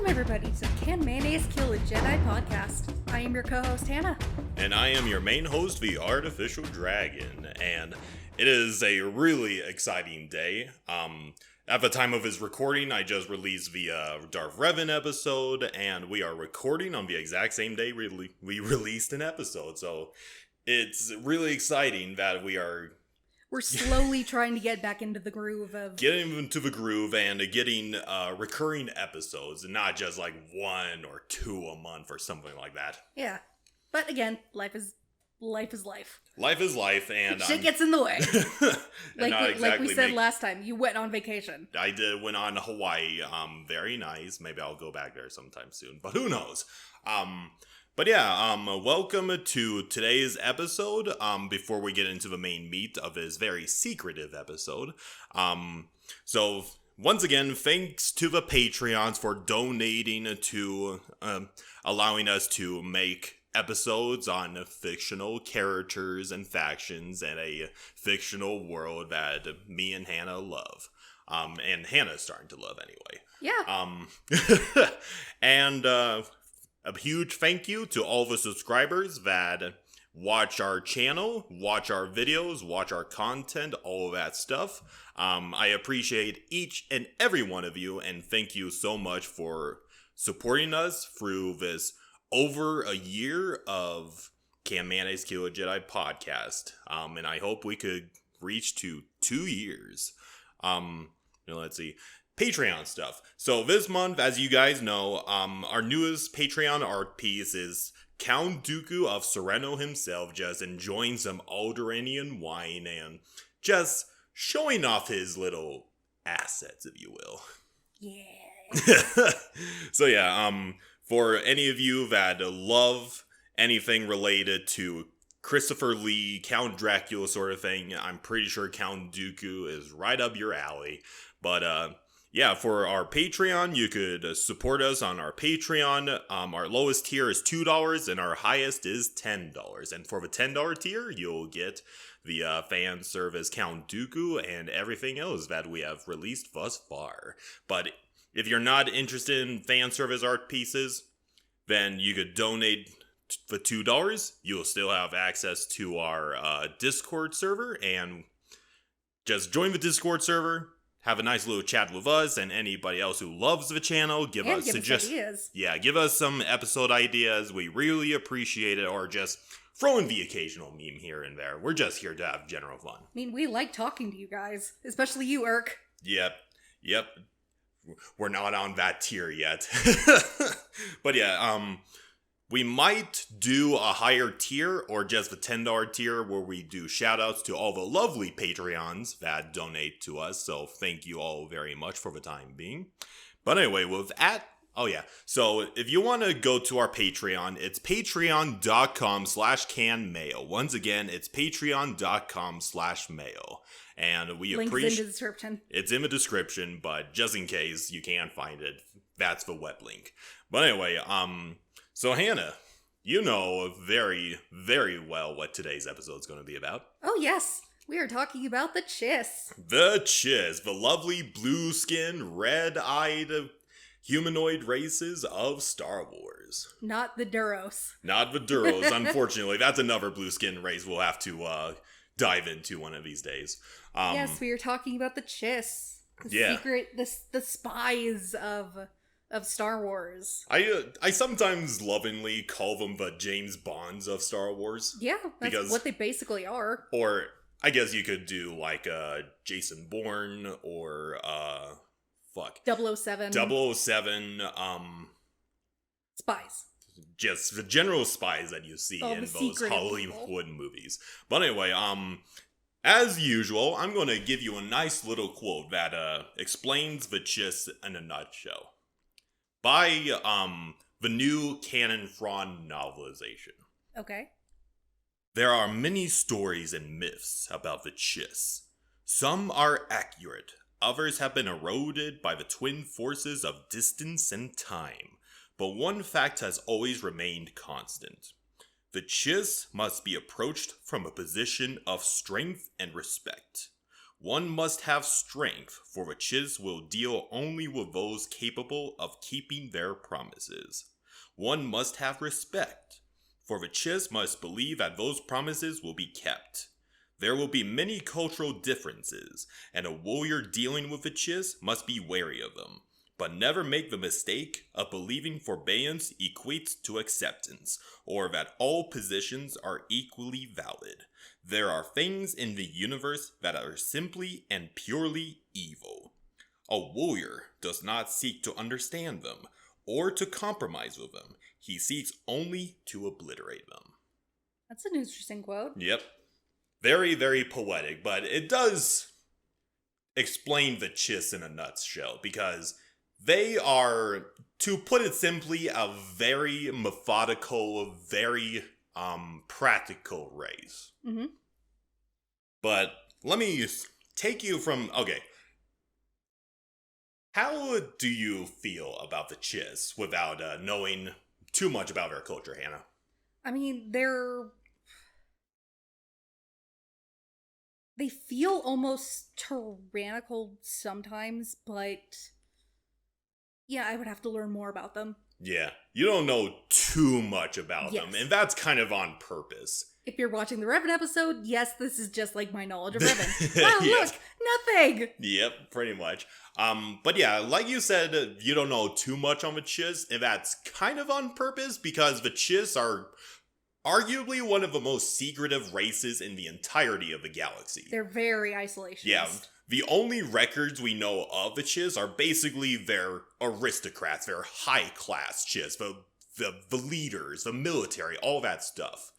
Welcome everybody to the Can Mayonnaise Kill a Jedi podcast. I am your co-host Hannah. And I am your main host, the Artificial Dragon, and it is a really exciting day. At the time of his recording, I just released the Darth Revan episode, and we are recording on the exact same day we released an episode, so it's really exciting that We're slowly trying to get back into the groove of... getting into the groove and getting recurring episodes, and not just like 1 or 2 a month or something like that. Yeah. But again, life is life. Life is life, and shit gets in the way. like we said make... last time, you went on vacation. I went on Hawaii. Very nice. Maybe I'll go back there sometime soon, but who knows? But yeah, welcome to today's episode. Before we get into the main meat of this very secretive episode. So once again, thanks to the Patreons for donating to allowing us to make episodes on fictional characters and factions in a fictional world that me and Hannah love. And Hannah's starting to love anyway. Yeah. And a huge thank you to all the subscribers that watch our channel, watch our videos, watch our content, all of that stuff. I appreciate each and every one of you, and thank you so much for supporting us through this over a year of Can Mayonnaise Kill a Jedi podcast. And I hope we could reach to 2 years. Let's see. Patreon stuff. So this month, as you guys know, our newest Patreon art piece is Count Dooku of Sereno himself, just enjoying some Alderaanian wine and just showing off his little assets, if you will. Yeah. So yeah, for any of you that love anything related to Christopher Lee, Count Dracula sort of thing, I'm pretty sure Count Dooku is right up your alley. But yeah, for our Patreon, you could support us on our Patreon. Our lowest tier is $2 and our highest is $10. And for the $10 tier, you'll get the fan service Count Dooku and everything else that we have released thus far. But if you're not interested in fan service art pieces, then you could donate for $2. You'll still have access to our Discord server, and just join the Discord server. Have a nice little chat with us and anybody else who loves the channel. Give us ideas. Yeah, give us some episode ideas. We really appreciate it. Or just throw in the occasional meme here and there. We're just here to have general fun. I mean, we like talking to you guys, especially you, Irk. Yep. We're not on that tier yet. But yeah, we might do a higher tier or just the $10 tier where we do shoutouts to all the lovely Patreons that donate to us. So thank you all very much for the time being. But anyway, with that, oh yeah. So if you want to go to our Patreon, it's patreon.com/canmail. Once again, it's patreon.com/mail. And we appreciate... Link's in the description. It's in the description, but just in case you can't find it, that's the web link. But anyway, so Hannah, you know very, very well what today's episode is going to be about. Oh yes, we are talking about the Chiss. The Chiss, the lovely blue-skinned, red-eyed humanoid races of Star Wars. Not the Duros. Not the Duros, unfortunately. That's another blue-skinned race we'll have to dive into one of these days. Yes, we are talking about the Chiss. The spies of Star Wars. I sometimes lovingly call them the James Bonds of Star Wars. Yeah, that's what they basically are. Or I guess you could do like Jason Bourne or 007. 007 spies. Just the general spies that you see in those Hollywood movies. But anyway, as usual, I'm going to give you a nice little quote that explains the Chiss in a nutshell. By the new Canon Thrawn novelization. Okay. There are many stories and myths about the Chiss. Some are accurate, others have been eroded by the twin forces of distance and time. But one fact has always remained constant. The Chiss must be approached from a position of strength and respect. One must have strength, for the Chiss will deal only with those capable of keeping their promises. One must have respect, for the Chiss must believe that those promises will be kept. There will be many cultural differences, and a warrior dealing with the Chiss must be wary of them, but never make the mistake of believing forbearance equates to acceptance, or that all positions are equally valid. There are things in the universe that are simply and purely evil. A warrior does not seek to understand them, or to compromise with them. He seeks only to obliterate them. That's an interesting quote. Yep. Very, very poetic, but it does explain the Chiss in a nutshell, because they are, to put it simply, a very methodical, very practical race. Mm-hmm. But let me take you from, okay. How do you feel about the Chiss without knowing too much about their culture, Hannah? I mean, they feel almost tyrannical sometimes, but yeah, I would have to learn more about them. Yeah, you don't know too much about Yes. them, and that's kind of on purpose. If you're watching the Revan episode, yes, this is just like my knowledge of Revan. Wow, Yes. look, nothing! Yep, pretty much. But yeah, like you said, you don't know too much on the Chiss, and that's kind of on purpose, because the Chiss are arguably one of the most secretive races in the entirety of the galaxy. They're very isolationist. Yeah, the only records we know of the Chiss are basically their aristocrats, their high-class Chiss, the leaders, the military, all that stuff.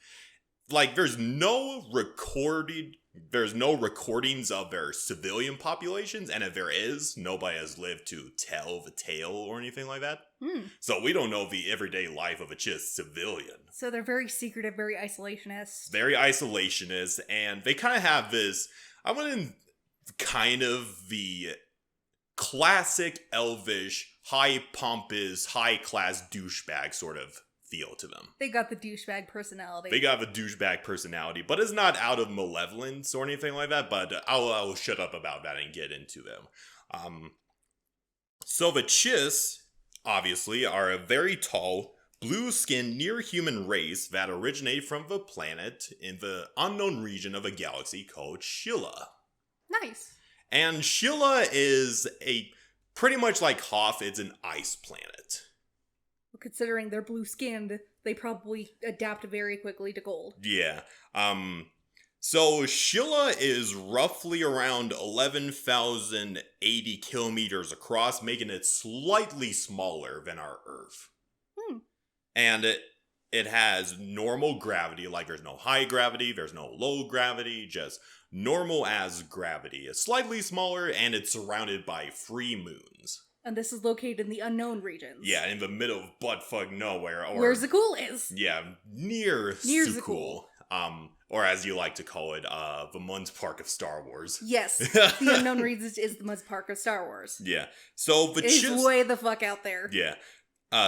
Like, there's no recordings of their civilian populations, and if there is, nobody has lived to tell the tale or anything like that. So we don't know the everyday life of a Chiss civilian. So they're very secretive, very isolationist. Very isolationist, and they kind of have this, I wouldn't, kind of the classic elvish, high pompous, high class douchebag sort of feel to them. They got the douchebag personality. But it's not out of malevolence or anything like that, but I'll shut up about that and get into them. So the Chiss, obviously, are a very tall, blue-skinned, near-human race that originated from the planet in the unknown region of a galaxy called Shilla. Nice. And Shilla is pretty much like Hoth, it's an ice planet. Well, considering they're blue-skinned, they probably adapt very quickly to cold. Yeah. So Shilla is roughly around 11,080 kilometers across, making it slightly smaller than our Earth. And it has normal gravity, like there's no high gravity, there's no low gravity, just normal as gravity. It's slightly smaller, and it's surrounded by 3 moons. And this is located in the unknown regions. Yeah, in the middle of buttfuck nowhere. Where Zakul is. Yeah, near Zakul. Or as you like to call it, the Mun's Park of Star Wars. Yes, the unknown regions is the Mun's Park of Star Wars. Yeah, so the Chiss... It's way the fuck out there. Yeah.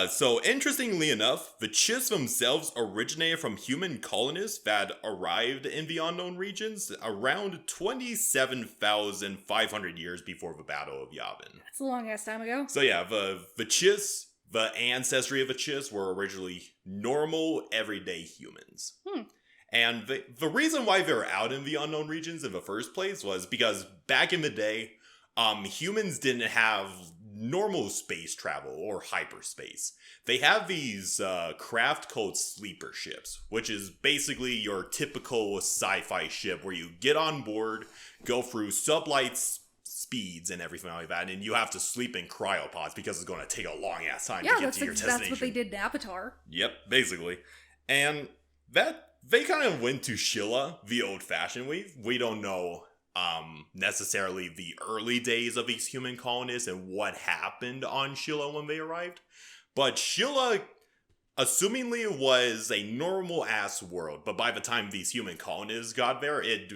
So interestingly enough, the Chiss themselves originated from human colonists that arrived in the unknown regions around 27,500 years before the Battle of Yavin. That's a long ass time ago. So yeah, the Chiss, the ancestry of the Chiss were originally normal, everyday humans. And the reason why they were out in the unknown regions in the first place was because back in the day, humans didn't have normal space travel or hyperspace. They have these craft called sleeper ships, which is basically your typical sci-fi ship where you get on board, go through sublight speeds and everything like that, and you have to sleep in cryopods because it's going to take a long ass time to get to your destination. That's what they did in Avatar. Yep, basically. And they kind of went to Shilla the old-fashioned way. We don't know necessarily the early days of these human colonists and what happened on Shilla when they arrived. But Shilla, assumingly, was a normal-ass world. But by the time these human colonists got there, it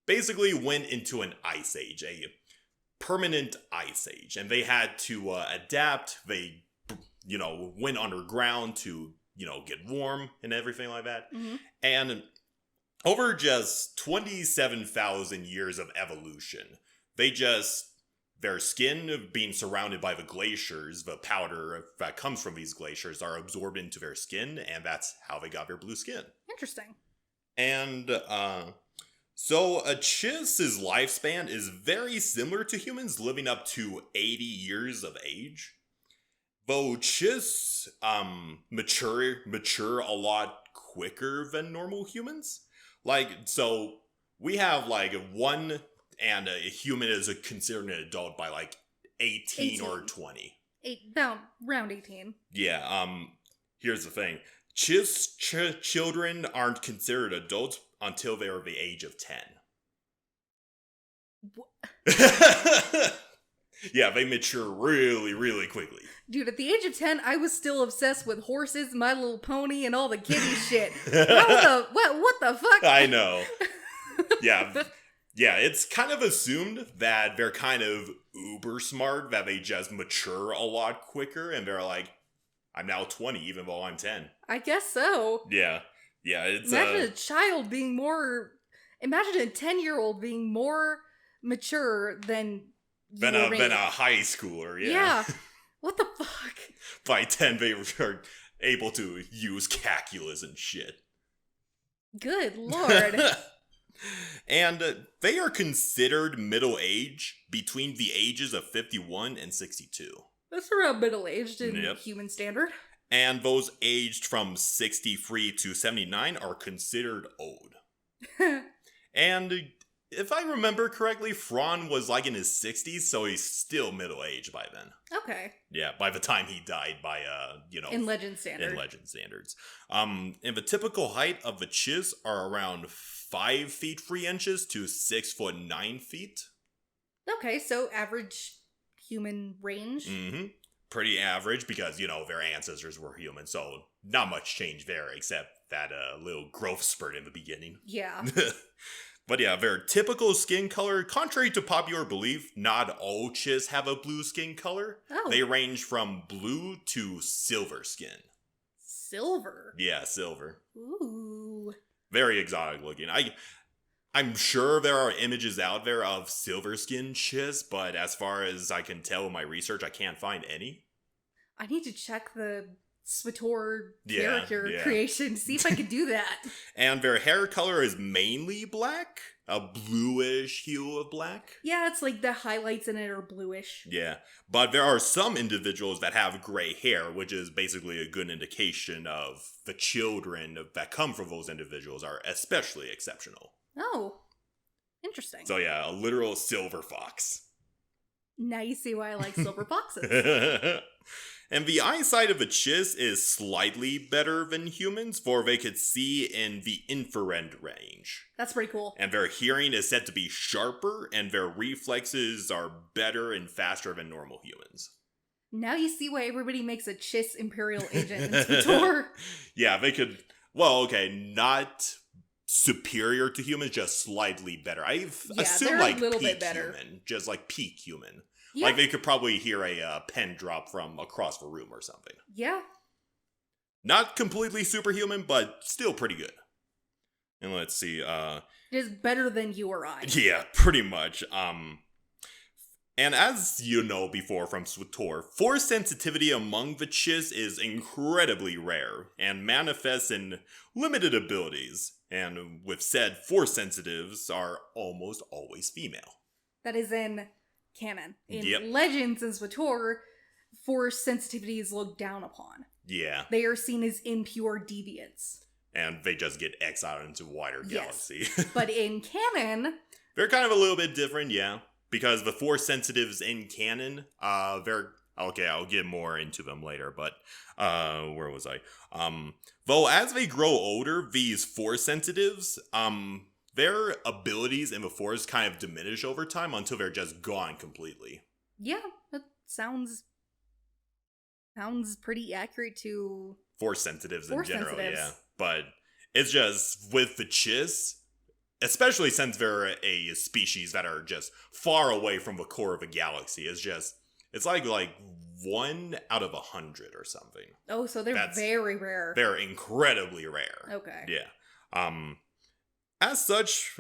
basically went into an ice age, a permanent ice age. And they had to adapt. They, went underground to, get warm and everything like that. And over just 27,000 years of evolution, their skin being surrounded by the glaciers, the powder that comes from these glaciers are absorbed into their skin, and that's how they got their blue skin. Interesting. And so a Chiss's lifespan is very similar to humans, living up to 80 years of age. Though Chiss mature a lot quicker than normal humans. Like, so we have like one, and a human is considered an adult by like 18 or 20. Round 18. Yeah, here's the thing. Children aren't considered adults until they are the age of 10. Yeah, they mature really, really quickly. Dude, at the age of 10, I was still obsessed with horses, My Little Pony, and all the kiddie shit. What the fuck? I know. Yeah, it's kind of assumed that they're kind of uber smart, that they just mature a lot quicker, and they're like, I'm now 20 even though I'm 10. I guess so. Yeah, it's... Imagine a child being more... Imagine a 10-year-old being more mature than a high schooler, yeah. Yeah. What the fuck? By 10, they are able to use calculus and shit. Good lord. And they are considered middle age between the ages of 51 and 62. That's around middle-aged in Yep. human standard. And those aged from 63 to 79 are considered old. And if I remember correctly, Fron was like in his 60s, so he's still middle-aged by then. Okay. Yeah, by the time he died by, in legend standard. In legend standards. And the typical height of the Chiss are around 5 feet 3 inches to 6 foot 9 feet. Okay, so average human range. Mm-hmm. Pretty average because, their ancestors were human, so not much change there except that little growth spurt in the beginning. Yeah. But yeah, their typical skin color, contrary to popular belief, not all Chiss have a blue skin color. Oh. They range from blue to silver skin. Silver? Yeah, silver. Ooh. Very exotic looking. I'm sure there are images out there of silver skin Chiss, but as far as I can tell in my research, I can't find any. I need to check the Swator Yeah, character creation, see if I can do that. And their hair color is mainly black, a bluish hue of black. Yeah, it's like the highlights in it are bluish. Yeah, but there are some individuals that have gray hair, which is basically a good indication of the children that come from those individuals are especially exceptional. Oh, interesting. So yeah, a literal silver fox. Now you see why I like silver foxes. And the eyesight of a Chiss is slightly better than humans, for they could see in the infrared range. That's pretty cool. And their hearing is said to be sharper, and their reflexes are better and faster than normal humans. Now you see why everybody makes a Chiss Imperial agent in Swator. Yeah, they could... Well, okay, not superior to humans, just slightly better. I assume like a little peak bit better. human, just like peak human. Yeah. Like they could probably hear a pen drop from across the room or something. Yeah. Not completely superhuman, but still pretty good. And let's see, Just better than you or I. yeah, pretty much. And as you know before from Swator, force sensitivity among the Chiss is incredibly rare and manifests in limited abilities. And with said, force sensitives are almost always female. That is in canon. In Yep. Legends and Swator, force sensitivity is looked down upon. Yeah. They are seen as impure deviants. And they just get exiled into a wider galaxy. But in canon... They're kind of a little bit different, yeah. Because the force sensitives in canon, they're... Okay, I'll get more into them later, but... where was I? Though as they grow older, these force sensitives, their abilities in the force kind of diminish over time until they're just gone completely. Yeah, that sounds pretty accurate to... Force sensitives Force in general, sensitives. yeah. But it's just, with the Chiss, especially since they're a species that are just far away from the core of a galaxy, it's like 1 out of 100 or something. Oh, so they're very rare. They're incredibly rare. Okay. Yeah. As such,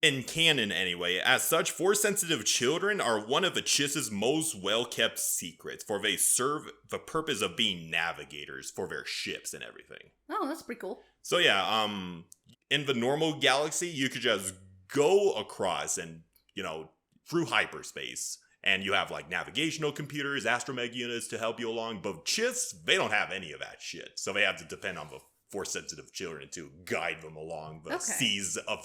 in canon anyway, as such, Force-sensitive children are one of the Chiss's most well-kept secrets, for they serve the purpose of being navigators for their ships and everything. Oh, that's pretty cool. So yeah, in the normal galaxy, you could just go across and, through hyperspace. And you have, like, navigational computers, astromech units to help you along. But Chiss, they don't have any of that shit. So they have to depend on the Force-sensitive children to guide them along the seas of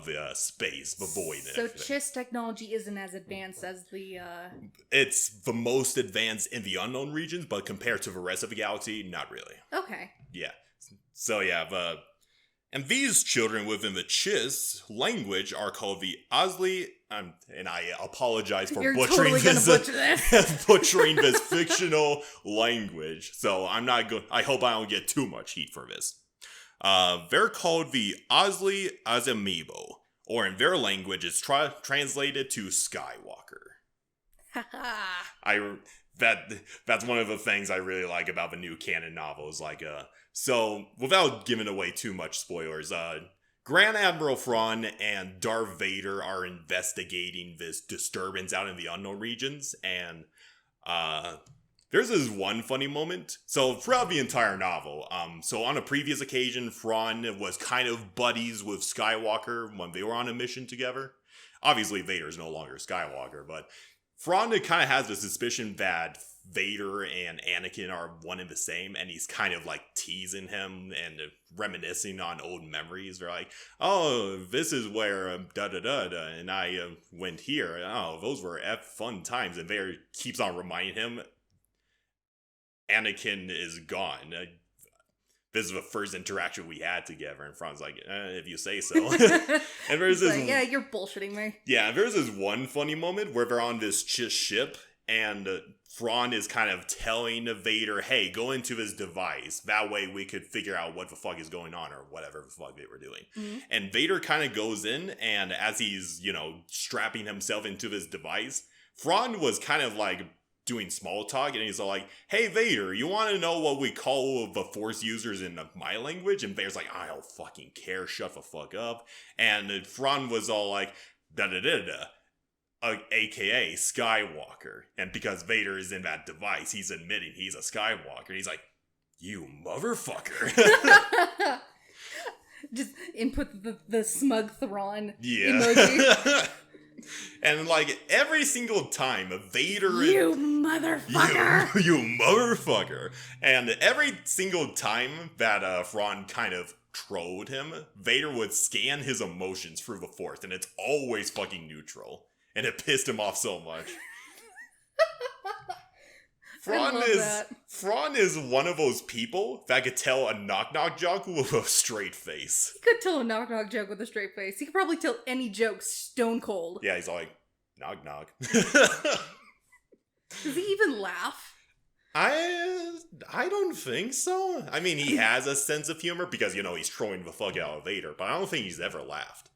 the space, the void, and so everything. Chiss technology isn't as advanced as the, It's the most advanced in the unknown regions, but compared to the rest of the galaxy, not really. Okay. Yeah. So yeah, and these children within the Chiss language are called the Osli, and I apologize for You're butchering totally this, gonna butcher this. butchering this fictional language. So I'm not going. I hope I don't get too much heat for this. They're called the Osli Azamibo, or in their language, it's translated to Skywalker. That's one of the things I really like about the new canon novels. So without giving away too much spoilers, Grand Admiral Thrawn and Darth Vader are investigating this disturbance out in the unknown regions, and there's this one funny moment. So throughout the entire novel, so on a previous occasion, Thrawn was kind of buddies with Skywalker when they were on a mission together. Obviously, Vader's no longer Skywalker, but Thrawn kind of has the suspicion that Vader and Anakin are one and the same, and he's kind of like teasing him and reminiscing on old memories. They're like, "Oh, this is where da da da da, and I went here. Oh, those were fun times." And Vader keeps on reminding him, "Anakin is gone. This is the first interaction we had together." And Thrawn's like, "If you say so." And there's this, yeah, you're bullshitting me. Yeah, and there's this one funny moment where they're on this Chiss ship, and Thrawn is kind of telling Vader, "Hey, go into this device. That way we could figure out what the fuck is going on," or whatever the fuck they were doing. Mm-hmm. And Vader kind of goes in, and as he's, strapping himself into this device, Thrawn was kind of like doing small talk, and he's all like, "Hey Vader, you want to know what we call the Force users in my language?" And Vader's like, "I don't fucking care, shut the fuck up." And Thrawn was all like, "Da da da da." AKA Skywalker. And because Vader is in that device, he's admitting he's a Skywalker. And he's like, "You motherfucker." Just input the smug Thrawn Yeah. emoji. And like every single time Vader, "You motherfucker." you motherfucker. And every single time that Thrawn kind of trolled him, Vader would scan his emotions through the Force, and it's always fucking neutral. And it pissed him off so much. Thrawn is one of those people that could tell a knock-knock joke with a straight face. He could tell a knock-knock joke with a straight face. He could probably tell any joke stone cold. Yeah, he's like, "Knock-knock." Does he even laugh? I don't think so. I mean, he has a sense of humor because, he's trolling the fuck out of Vader, but I don't think he's ever laughed.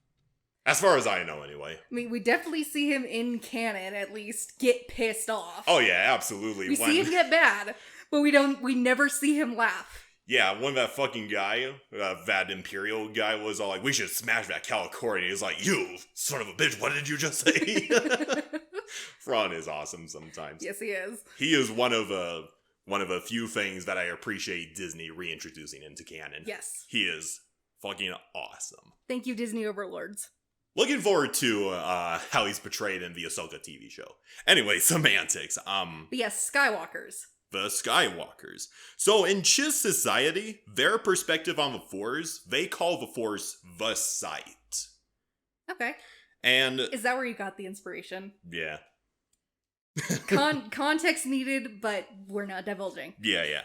As far as I know, anyway. I mean, we definitely see him in canon, at least, get pissed off. Oh yeah, absolutely. We see him get mad, but we never see him laugh. Yeah, when that fucking guy, that Imperial guy was all like, "We should smash that Calicorian," he's like, "You son of a bitch, what did you just say?" Thrawn is awesome sometimes. Yes, he is. He is one of a few things that I appreciate Disney reintroducing into canon. Yes. He is fucking awesome. Thank you, Disney overlords. Looking forward to how he's portrayed in the Ahsoka TV show. Anyway, semantics. But yes, Skywalkers. The Skywalkers. So in Chiss society, their perspective on the Force, they call the Force the Sight. Okay. And is that where you got the inspiration? Yeah. Context needed, but we're not divulging. Yeah.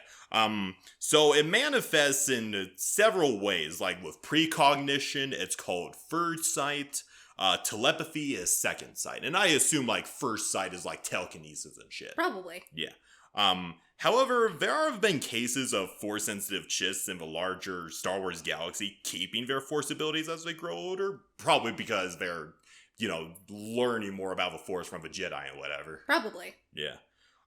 So it manifests in several ways, like with precognition, it's called third sight. Telepathy is second sight. And I assume like first sight is like telekinesis and shit. Probably. Yeah. However, there have been cases of Force-sensitive Chiss in the larger Star Wars galaxy keeping their Force abilities as they grow older, probably because they're, learning more about the Force from the Jedi and whatever. Probably. Yeah.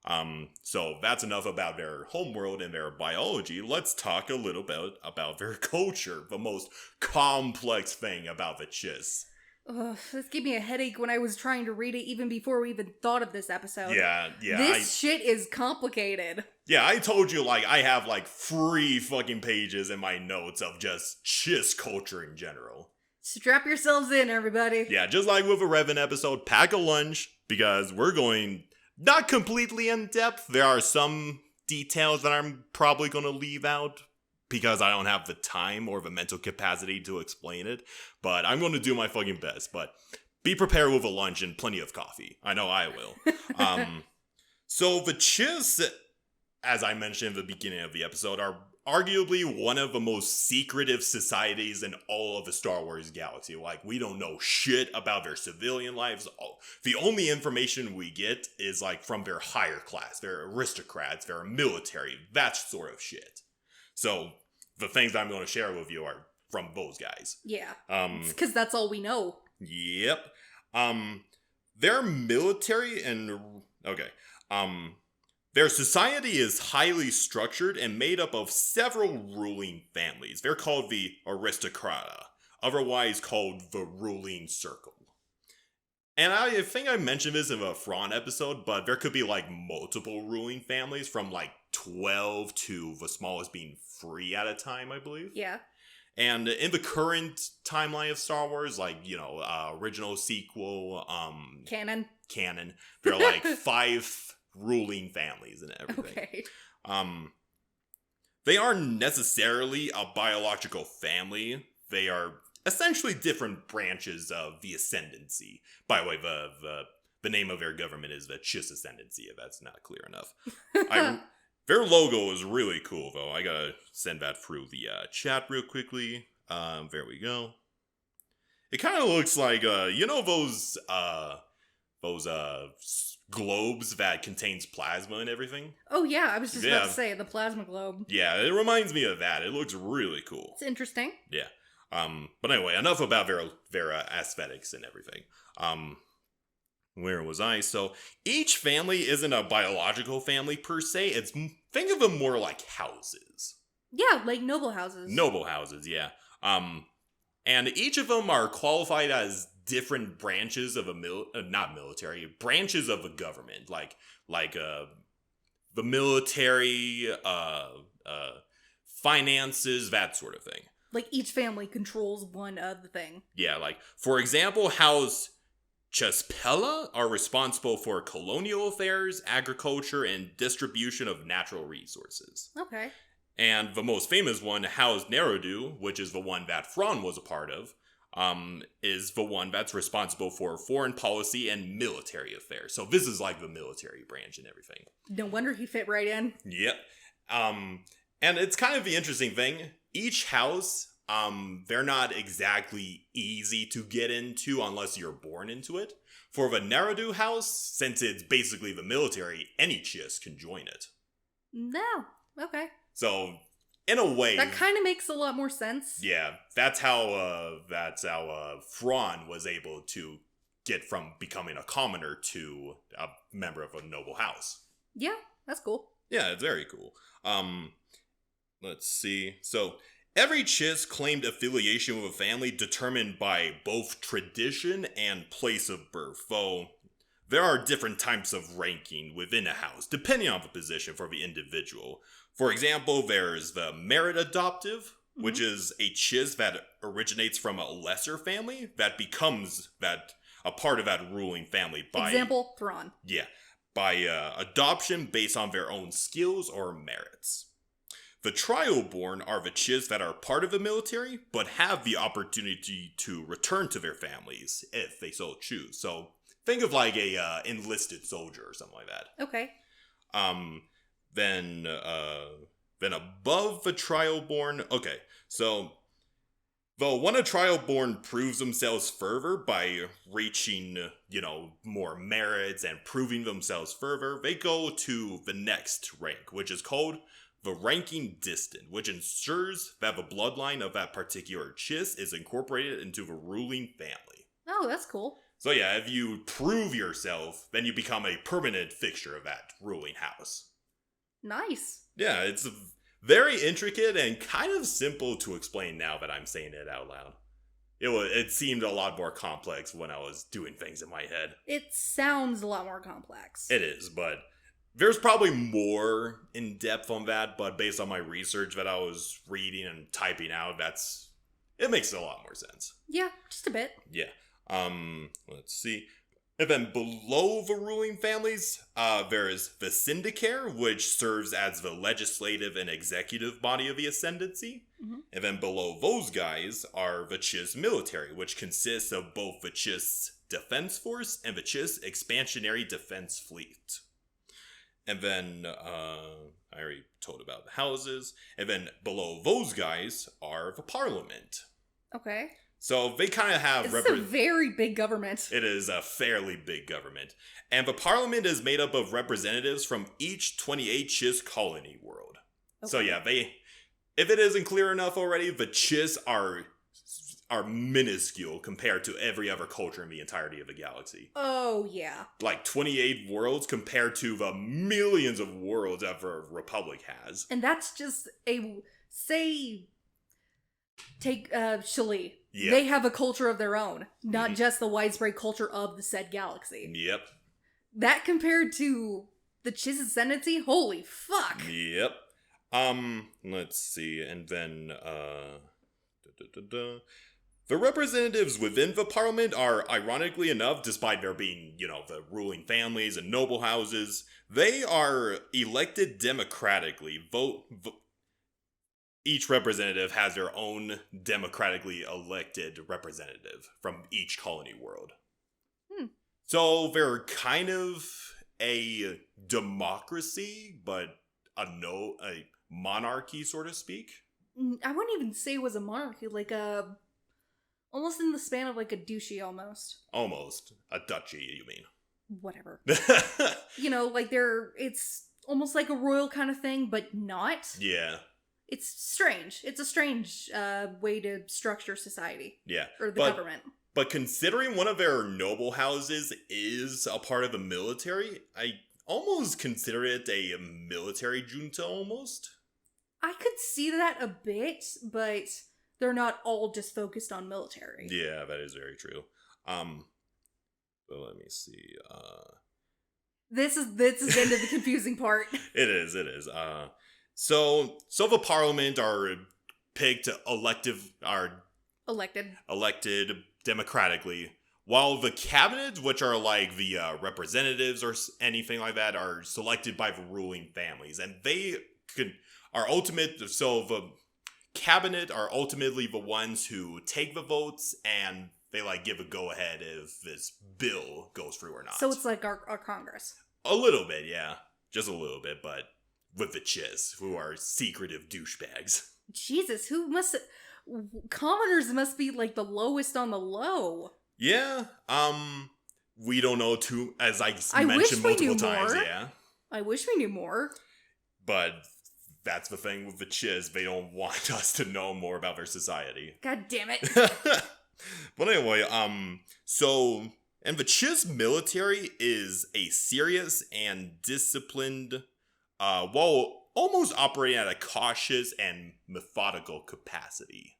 So that's enough about their homeworld and their biology. Let's talk a little bit about their culture, the most complex thing about the Chiss. Ugh, this gave me a headache when I was trying to read it even before we even thought of this episode. Yeah, This shit is complicated. Yeah, I told you, like, I have, like, 3 fucking pages in my notes of just Chiss culture in general. Strap yourselves in, everybody. Yeah, just like with a Revan episode, pack a lunch, because we're going not completely in depth. There are some details that I'm probably going to leave out, because I don't have the time or the mental capacity to explain it. But I'm going to do my fucking best. But be prepared with a lunch and plenty of coffee. I know I will. So the Chiss, as I mentioned at the beginning of the episode, are arguably one of the most secretive societies in all of the Star Wars galaxy. Like, we don't know shit about their civilian lives. The only information we get is, like, from their higher class. They're aristocrats, they're military, that sort of shit. So, the things I'm going to share with you are from those guys. Yeah. Because that's all we know. Yep. Their military and... Okay. Their society is highly structured and made up of several ruling families. They're called the aristocrata, otherwise called the ruling circle. And I think I mentioned this in a Thrawn episode, but there could be, like, multiple ruling families from, like, 12 to the smallest being 3 at a time, I believe. Yeah. And in the current timeline of Star Wars, like, you know, original, sequel, Canon. there are, like, 5 ruling families and everything. Okay. They aren't necessarily a biological family. They are essentially different branches of the Ascendancy. By the way, the name of their government is the Chiss Ascendancy, if that's not clear enough. Their logo is really cool, though. I gotta send that through the chat real quickly. There we go. It kind of looks like, you know those globes that contains plasma and everything? Oh yeah, I was just about to say, the plasma globe. Yeah, it reminds me of that. It looks really cool. It's interesting. Yeah. But anyway, enough about their aesthetics and everything. Where was I? So, each family isn't a biological family per se. Think of them more like houses. Yeah, like noble houses. Noble houses, yeah. And each of them are qualified as different branches of not military, branches of a government, like the military, finances, that sort of thing. Like each family controls one of the thing. Yeah, like, for example, House Chespella are responsible for colonial affairs, agriculture, and distribution of natural resources. Okay. And the most famous one, House Neredu, which is the one that Thrawn was a part of, is the one that's responsible for foreign policy and military affairs. So this is like the military branch and everything. No wonder he fit right in. Yep. And it's kind of the interesting thing. Each house, they're not exactly easy to get into unless you're born into it. For the Neredu house, since it's basically the military, any Chiss can join it. No. Okay. So, in a way, that kind of makes a lot more sense. Yeah, that's how Thrawn was able to get from becoming a commoner to a member of a noble house. Yeah, that's cool. Yeah, it's very cool. Let's see. So, every Chiss claimed affiliation with a family determined by both tradition and place of birth, though there are different types of ranking within a house, depending on the position for the individual. For example, there's the Merit Adoptive, which is a Chiss that originates from a lesser family that becomes a part of that ruling family by... Example, Thrawn. Yeah, by adoption based on their own skills or merits. The Trial-born are the Chiss that are part of the military, but have the opportunity to return to their families if they so choose. So, think of like a enlisted soldier or something like that. Okay. Then above the Trial-born... Okay, so... Though when a Trial-born proves themselves further by reaching, more merits and proving themselves further, they go to the next rank, which is called the ranking distant, which ensures that the bloodline of that particular Chiss is incorporated into the ruling family. Oh, that's cool. So yeah, if you prove yourself, then you become a permanent fixture of that ruling house. Nice. Yeah, it's very intricate and kind of simple to explain now that I'm saying it out loud. It seemed a lot more complex when I was doing things in my head. It sounds a lot more complex. It is, but there's probably more in depth on that, but based on my research that I was reading and typing out, it makes a lot more sense. Yeah, just a bit. Yeah. Let's see. And then below the ruling families, there is the Syndicare, which serves as the legislative and executive body of the Ascendancy. Mm-hmm. And then below those guys are the Chiss military, which consists of both the Chiss Defense Force and the Chiss Expansionary Defense Fleet. And then, I already told about the houses. And then below those guys are the Parliament. Okay. So they kind of have... It's a very big government. It is a fairly big government. And the Parliament is made up of representatives from each 28 Chiss colony world. Okay. So yeah, if it isn't clear enough already, the Chiss are minuscule compared to every other culture in the entirety of the galaxy. Oh, yeah. Like 28 worlds compared to the millions of worlds that the Republic has. And that's just take Shali. Yep. They have a culture of their own, not just the widespread culture of the said galaxy. Yep. That compared to the Chiss Ascendancy, holy fuck. Yep. Let's see, and then, the representatives within the Parliament are, ironically enough, despite there being, the ruling families and noble houses, they are elected democratically. Each representative has their own democratically elected representative from each colony world. So they're kind of a democracy, but a monarchy, so to speak. I wouldn't even say it was a monarchy, almost in the span of a duchy almost. Almost. A duchy, you mean. Whatever. It's almost like a royal kind of thing, but not. Yeah. It's strange. It's a strange way to structure society. Yeah. Or the government. But considering one of their noble houses is a part of the military, I almost consider it a military junta almost. I could see that a bit, but they're not all just focused on military. Yeah, that is very true. But let me see. This is the end of the confusing part. It is. So the Parliament are picked elected democratically, while the cabinet, which are like the representatives or anything like that, are selected by the ruling families, and the cabinet are ultimately the ones who take the votes, and they give a go-ahead if this bill goes through or not. So it's like our Congress. A little bit, yeah. Just a little bit, but with the Chiss, who are secretive douchebags. Jesus, commoners must be the lowest on the low. Yeah, we don't know too, as I mentioned multiple times, yeah. I wish we knew more. But that's the thing with the Chiss, they don't want us to know more about their society. God damn it. But anyway, and the Chiss military is a serious and disciplined, while almost operating at a cautious and methodical capacity.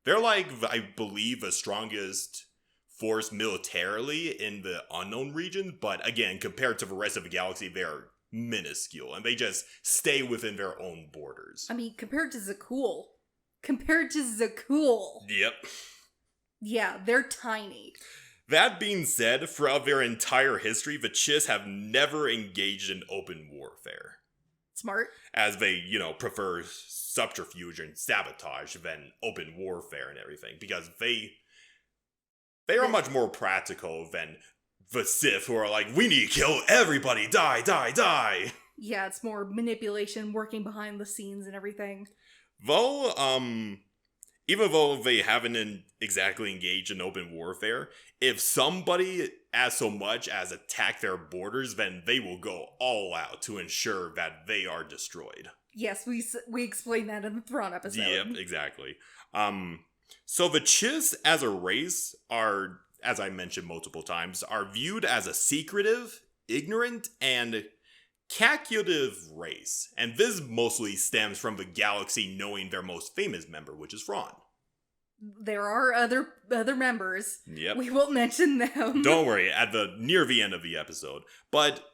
They're I believe, the strongest force militarily in the unknown region, but again, compared to the rest of the galaxy, they're minuscule, and they just stay within their own borders. I mean, compared to Zakul. Yep. Yeah, they're tiny. That being said, throughout their entire history, the Chiss have never engaged in open warfare. Smart. As they, prefer subterfuge and sabotage than open warfare and everything, because they are much more practical than the Sith, who are we need to kill everybody, die, die, die. Yeah, it's more manipulation, working behind the scenes and everything. Though, even though they haven't exactly engaged in open warfare, if somebody as so much as attack their borders, then they will go all out to ensure that they are destroyed. Yes, we explained that in the Thrawn episode. Yep, exactly. So the Chiss as a race are as I mentioned multiple times, are viewed as a secretive, ignorant, and calculative race. And this mostly stems from the galaxy knowing their most famous member, which is Thrawn. There are other members. Yep. We won't mention them. Don't worry, near the end of the episode. But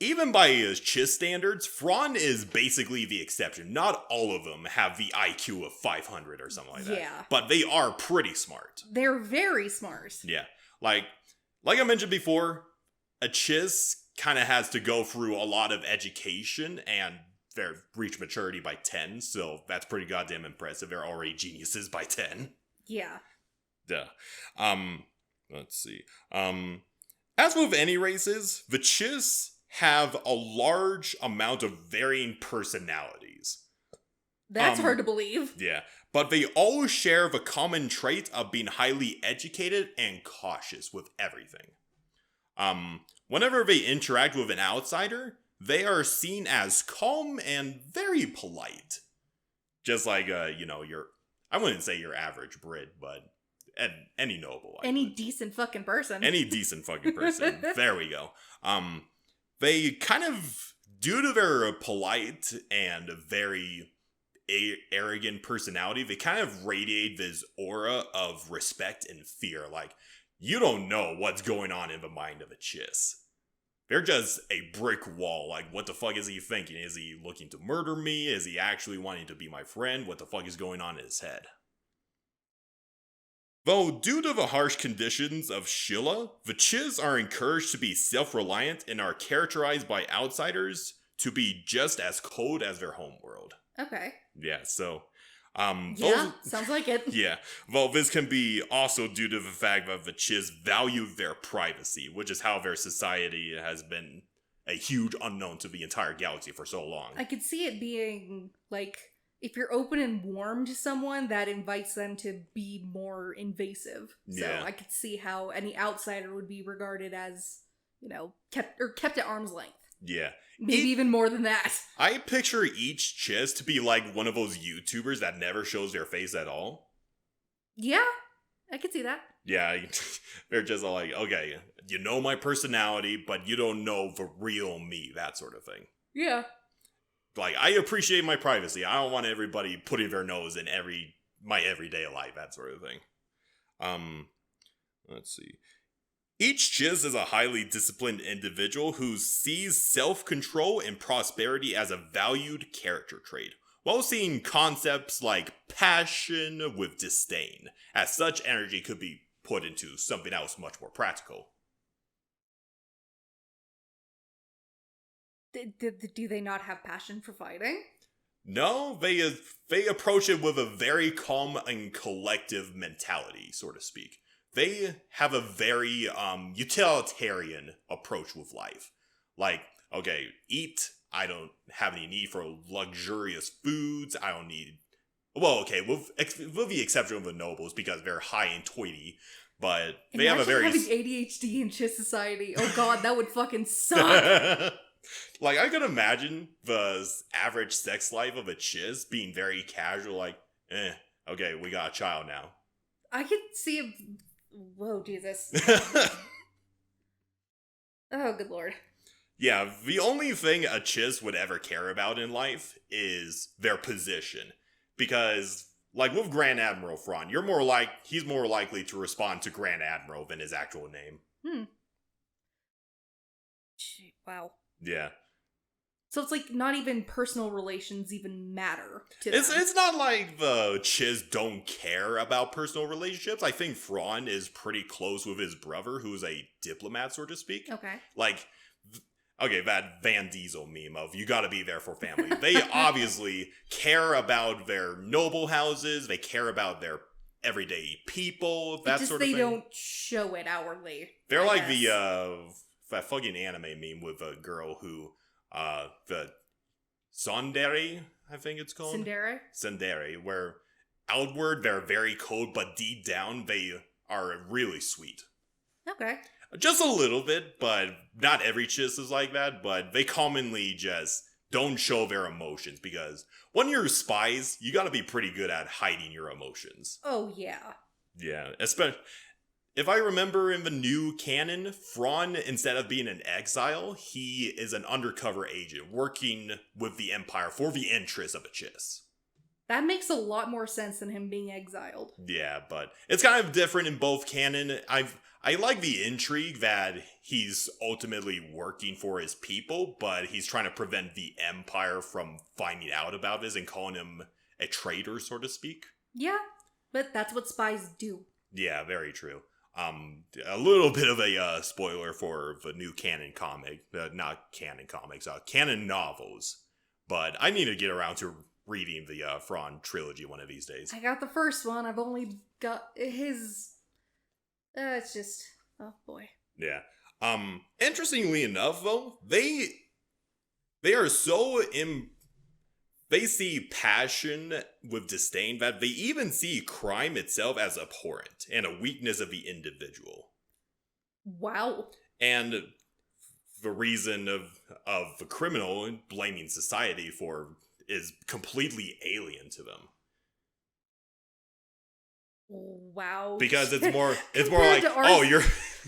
even by Chiss standards, Thrawn is basically the exception. Not all of them have the IQ of 500 or something like that. Yeah. But they are pretty smart. They're very smart. Yeah. Like I mentioned before, a Chiss kind of has to go through a lot of education and they reach maturity by 10, so that's pretty goddamn impressive. They're already geniuses by 10. Yeah. Duh. Let's see. As with any races, the Chiss have a large amount of varying personalities. That's hard to believe. Yeah, but they all share the common trait of being highly educated and cautious with everything. Whenever they interact with an outsider, they are seen as calm and very polite. Just like, I wouldn't say your average Brit, but any noble. Any decent fucking person. Any decent fucking person. There we go. They kind of, due to their polite and very arrogant personality, they kind of radiate this aura of respect and fear. Like, you don't know what's going on in the mind of a Chiss. They're just a brick wall. Like, what the fuck is he thinking? Is he looking to murder me? Is he actually wanting to be my friend? What the fuck is going on in his head? Though, due to the harsh conditions of Shilla, the Chiss are encouraged to be self-reliant and are characterized by outsiders to be just as cold as their homeworld. Okay. Yeah, so... sounds like it. Yeah, well, this can be also due to the fact that the Chiss value their privacy, which is how their society has been a huge unknown to the entire galaxy for so long. I could see it being, like, if you're open and warm to someone, that invites them to be more invasive. So Yeah. I could see how any outsider would be regarded as, kept at arm's length. Yeah. Maybe even more than that. I picture each Chiss to be like one of those YouTubers that never shows their face at all. Yeah, I could see that. Yeah, they're just all like, okay, you know my personality, but you don't know the real me, that sort of thing. Yeah. Like, I appreciate my privacy. I don't want everybody putting their nose in my everyday life, that sort of thing. Let's see. Each Chiss is a highly disciplined individual who sees self-control and prosperity as a valued character trait, while seeing concepts like passion with disdain, as such energy could be put into something else much more practical. Do they not have passion for fighting? No, they approach it with a very calm and collective mentality, so to speak. They have a very utilitarian approach with life. Like, okay, eat. I don't have any need for luxurious foods. I don't need... Well, okay, with the exception of the nobles, because they're high and toity, but they have a very... having ADHD in Chiss society. Oh god, that would fucking suck. Like, I could imagine the average sex life of a Chiss being very casual, like, okay, we got a child now. I could see it... Whoa, Jesus. Oh, good lord. Yeah, the only thing a Chiss would ever care about in life is their position. Because, like with Grand Admiral Thrawn, he's more likely to respond to Grand Admiral than his actual name. Wow. Yeah. So it's like not even personal relations even matter to them. It's not like the Chiss don't care about personal relationships. I think Thrawn is pretty close with his brother, who's a diplomat, so to speak. Okay. Like, okay, that Van Diesel meme of you gotta be there for family. They obviously care about their noble houses. They care about their everyday people, that sort of thing. They don't show it outwardly. They're like that fucking anime meme with a girl who... the Tsundere, I think it's called. Tsundere, where outward they're very cold, but deep down they are really sweet. Okay. Just a little bit, but not every Chiss is like that, but they commonly just don't show their emotions, because when you're spies, you gotta be pretty good at hiding your emotions. Oh, yeah. Yeah, if I remember in the new canon, Thrawn, instead of being an exile, he is an undercover agent working with the Empire for the interests of the Chiss. That makes a lot more sense than him being exiled. Yeah, but it's kind of different in both canon. I like the intrigue that he's ultimately working for his people, but he's trying to prevent the Empire from finding out about this and calling him a traitor, so to speak. Yeah, but that's what spies do. Yeah, very true. A little bit of a spoiler for the new canon comic, not canon comics, canon novels. But I need to get around to reading the Thrawn trilogy one of these days. I got the first one. I've only got his. It's just, oh boy. Yeah. Interestingly enough, though, they are so they see passion with disdain that they even see crime itself as abhorrent and a weakness of the individual. Wow. And the reason of the criminal blaming society for is completely alien to them. Wow. Because it's more like, oh, you're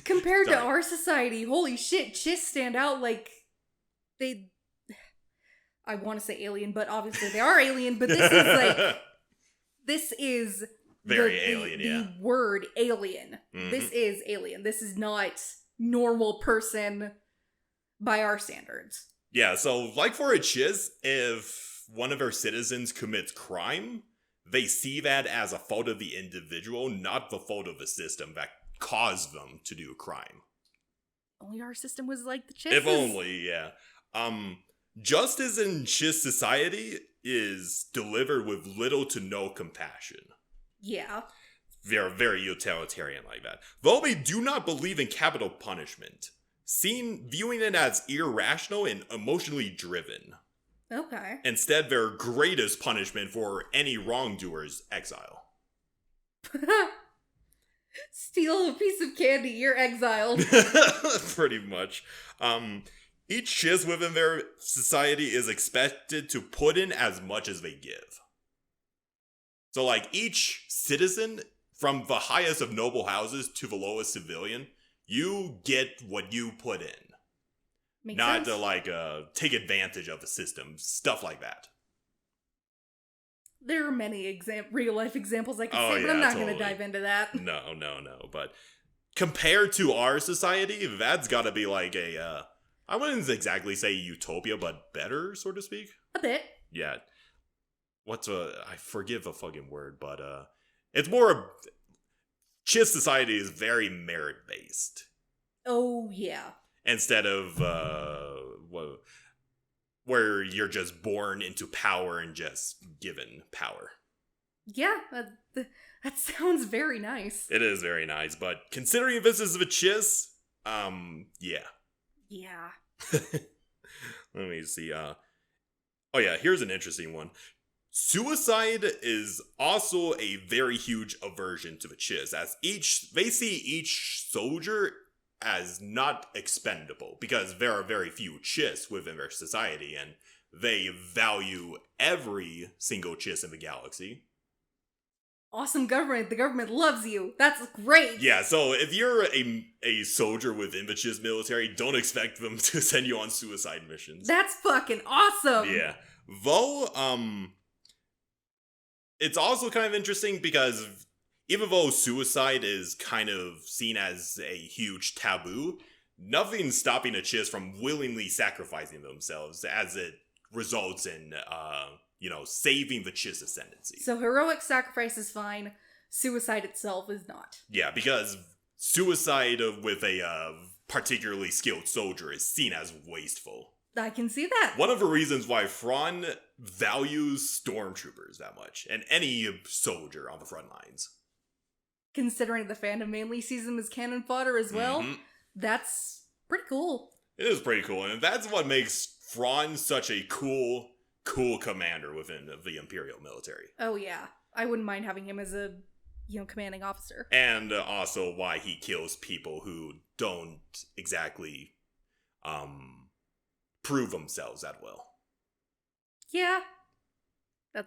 compared to our society, holy shit, Chiss stand out like they, I want to say alien, but obviously they are alien, but this is like, this is very alien, the word alien. Mm-hmm. This is alien. This is not normal person by our standards. Yeah, so like for a Chiss, if one of our citizens commits crime, they see that as a fault of the individual, not the fault of the system that caused them to do a crime. Only our system was like the Chiss. If only, yeah. Justice in Chiss society is delivered with little to no compassion. Yeah. They're very utilitarian like that. Though they do not believe in capital punishment, viewing it as irrational and emotionally driven. Okay. Instead, their greatest punishment for any wrongdoers, exile. Steal a piece of candy, you're exiled. Pretty much. Each Chiss within their society is expected to put in as much as they give. So, like, each citizen, from the highest of noble houses to the lowest civilian, you get what you put in. Makes not sense. to, take advantage of the system. Stuff like that. There are many real-life examples I could Oh, say, but yeah, I'm not totally. going to dive into that. No. But compared to our society, that's gotta be like a, I wouldn't exactly say utopia, but better, so to speak. A bit. Yeah. I forget the fucking word, but, it's more, Chiss society is very merit-based. Oh, yeah. Instead of, where you're just born into power and just given power. Yeah, that sounds very nice. It is very nice, but considering this is a Chiss, yeah. Yeah. Let me see, oh yeah, here's an interesting one. Suicide is also a very huge aversion to the Chiss, as they see each soldier as not expendable, because there are very few Chiss within their society, and they value every single Chiss in the galaxy. Awesome government. The government loves you. That's great. Yeah, so if you're a soldier within the Chiss military, don't expect them to send you on suicide missions. That's fucking awesome. Yeah. Though, it's also kind of interesting because even though suicide is kind of seen as a huge taboo, nothing's stopping a Chiss from willingly sacrificing themselves as it results in, saving the Chiss ascendancy. So heroic sacrifice is fine. Suicide itself is not. Yeah, because suicide with a particularly skilled soldier is seen as wasteful. I can see that. One of the reasons why Thrawn values stormtroopers that much, and any soldier on the front lines. Considering the fandom mainly sees them as cannon fodder as well, that's pretty cool. It is pretty cool, and that's what makes Thrawn such a cool commander within the Imperial military. Oh yeah, I wouldn't mind having him as a, commanding officer. And also why he kills people who don't exactly, prove themselves that well. Yeah.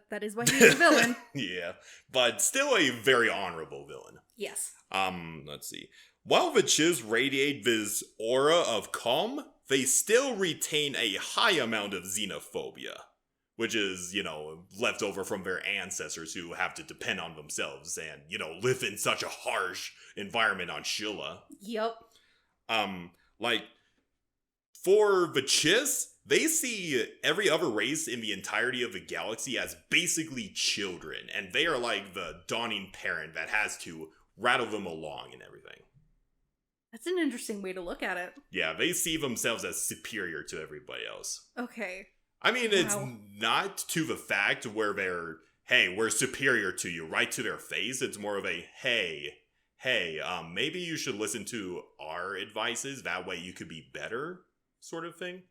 That is why he's a villain. Yeah, but still a very honorable villain. Yes. Let's see. While the Chiss radiate this aura of calm, they still retain a high amount of xenophobia, which is, left over from their ancestors who have to depend on themselves and, live in such a harsh environment on Shilla. Yep. For the Chiss, they see every other race in the entirety of the galaxy as basically children, and they are like the dawning parent that has to rattle them along and everything. That's an interesting way to look at it. Yeah, they see themselves as superior to everybody else. Okay. I mean, it's not to the fact where they're, hey, we're superior to you, right to their face. It's more of a, hey, maybe you should listen to our advices. That way you could be better sort of thing.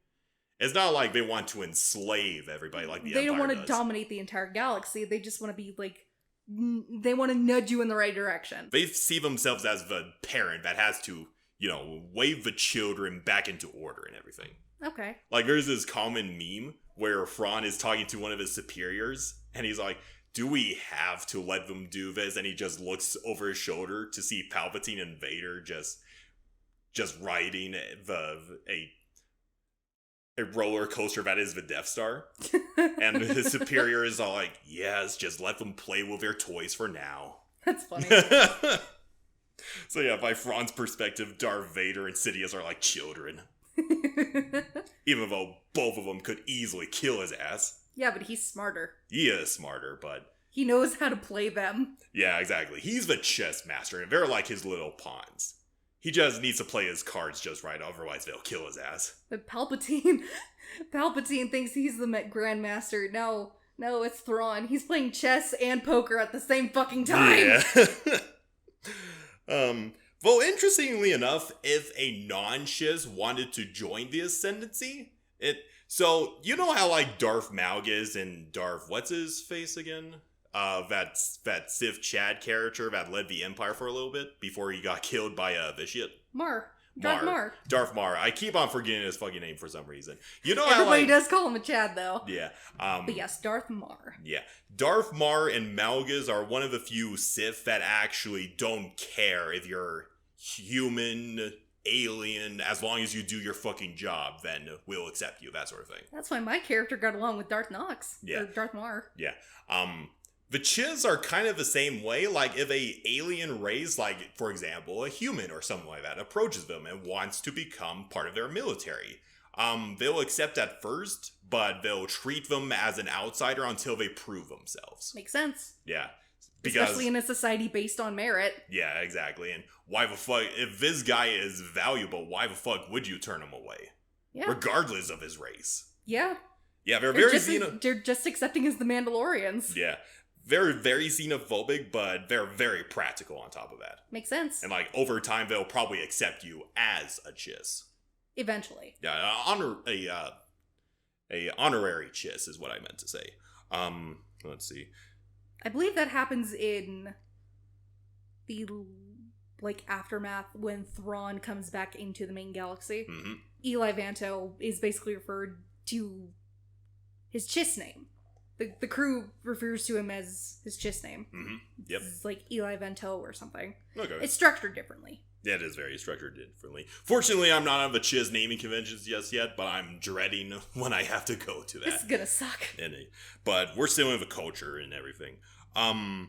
It's not like they want to enslave everybody like the Empire does. They don't want to dominate the entire galaxy. They just want to be like, they want to nudge you in the right direction. They see themselves as the parent that has to, wave the children back into order and everything. Okay. Like, there's this common meme where Thrawn is talking to one of his superiors, and he's like, do we have to let them do this? And he just looks over his shoulder to see Palpatine and Vader just riding a roller coaster that is the Death Star. And his superior is all like, yes, just let them play with their toys for now. That's funny. So yeah, by Thrawn's perspective, Darth Vader and Sidious are like children. Even though both of them could easily kill his ass. Yeah, but he's smarter. He is smarter, but... he knows how to play them. Yeah, exactly. He's the chess master, and they're like his little pawns. He just needs to play his cards just right, otherwise they'll kill his ass. But Palpatine thinks he's the Grandmaster. No, it's Thrawn. He's playing chess and poker at the same fucking time. Yeah. Well, interestingly enough, if a non-Chiss wanted to join the Ascendancy, so you know how like Darth Malgus and Darth what's his face again? That Sith Chad character that led the Empire for a little bit before he got killed by Vitiate. Darth Mar. I keep on forgetting his fucking name for some reason. You know everybody how does call him a Chad though. Yeah. But yes, Darth Mar. Yeah. Darth Mar and Malgus are one of the few Sith that actually don't care if you're human, alien, as long as you do your fucking job, then we'll accept you, that sort of thing. That's why my character got along with Darth Nox. Yeah. Or Darth Mar. Yeah. The Chiss are kind of the same way. Like, if a alien race, like, for example, a human or something like that, approaches them and wants to become part of their military, they'll accept at first, but they'll treat them as an outsider until they prove themselves. Makes sense. Yeah. Especially in a society based on merit. Yeah, exactly. And why the fuck, if this guy is valuable, why the fuck would you turn him away? Yeah. Regardless of his race. Yeah. Yeah, they're just accepting as the Mandalorians. Yeah. They're very xenophobic, but they're very practical on top of that. Makes sense. And like over time, they'll probably accept you as a Chiss. Eventually. Yeah, a honorary Chiss is what I meant to say. Let's see. I believe that happens in the aftermath when Thrawn comes back into the main galaxy. Mm-hmm. Eli Vanto is basically referred to his Chiss name. The crew refers to him as his Chiss name. Mm-hmm. Yep. It's like Eli Vanto or something. Okay. It's structured differently. Yeah, it is very structured differently. Fortunately, I'm not on the Chiss naming conventions just yet, but I'm dreading when I have to go to that. This is gonna suck. But we're still in the culture and everything.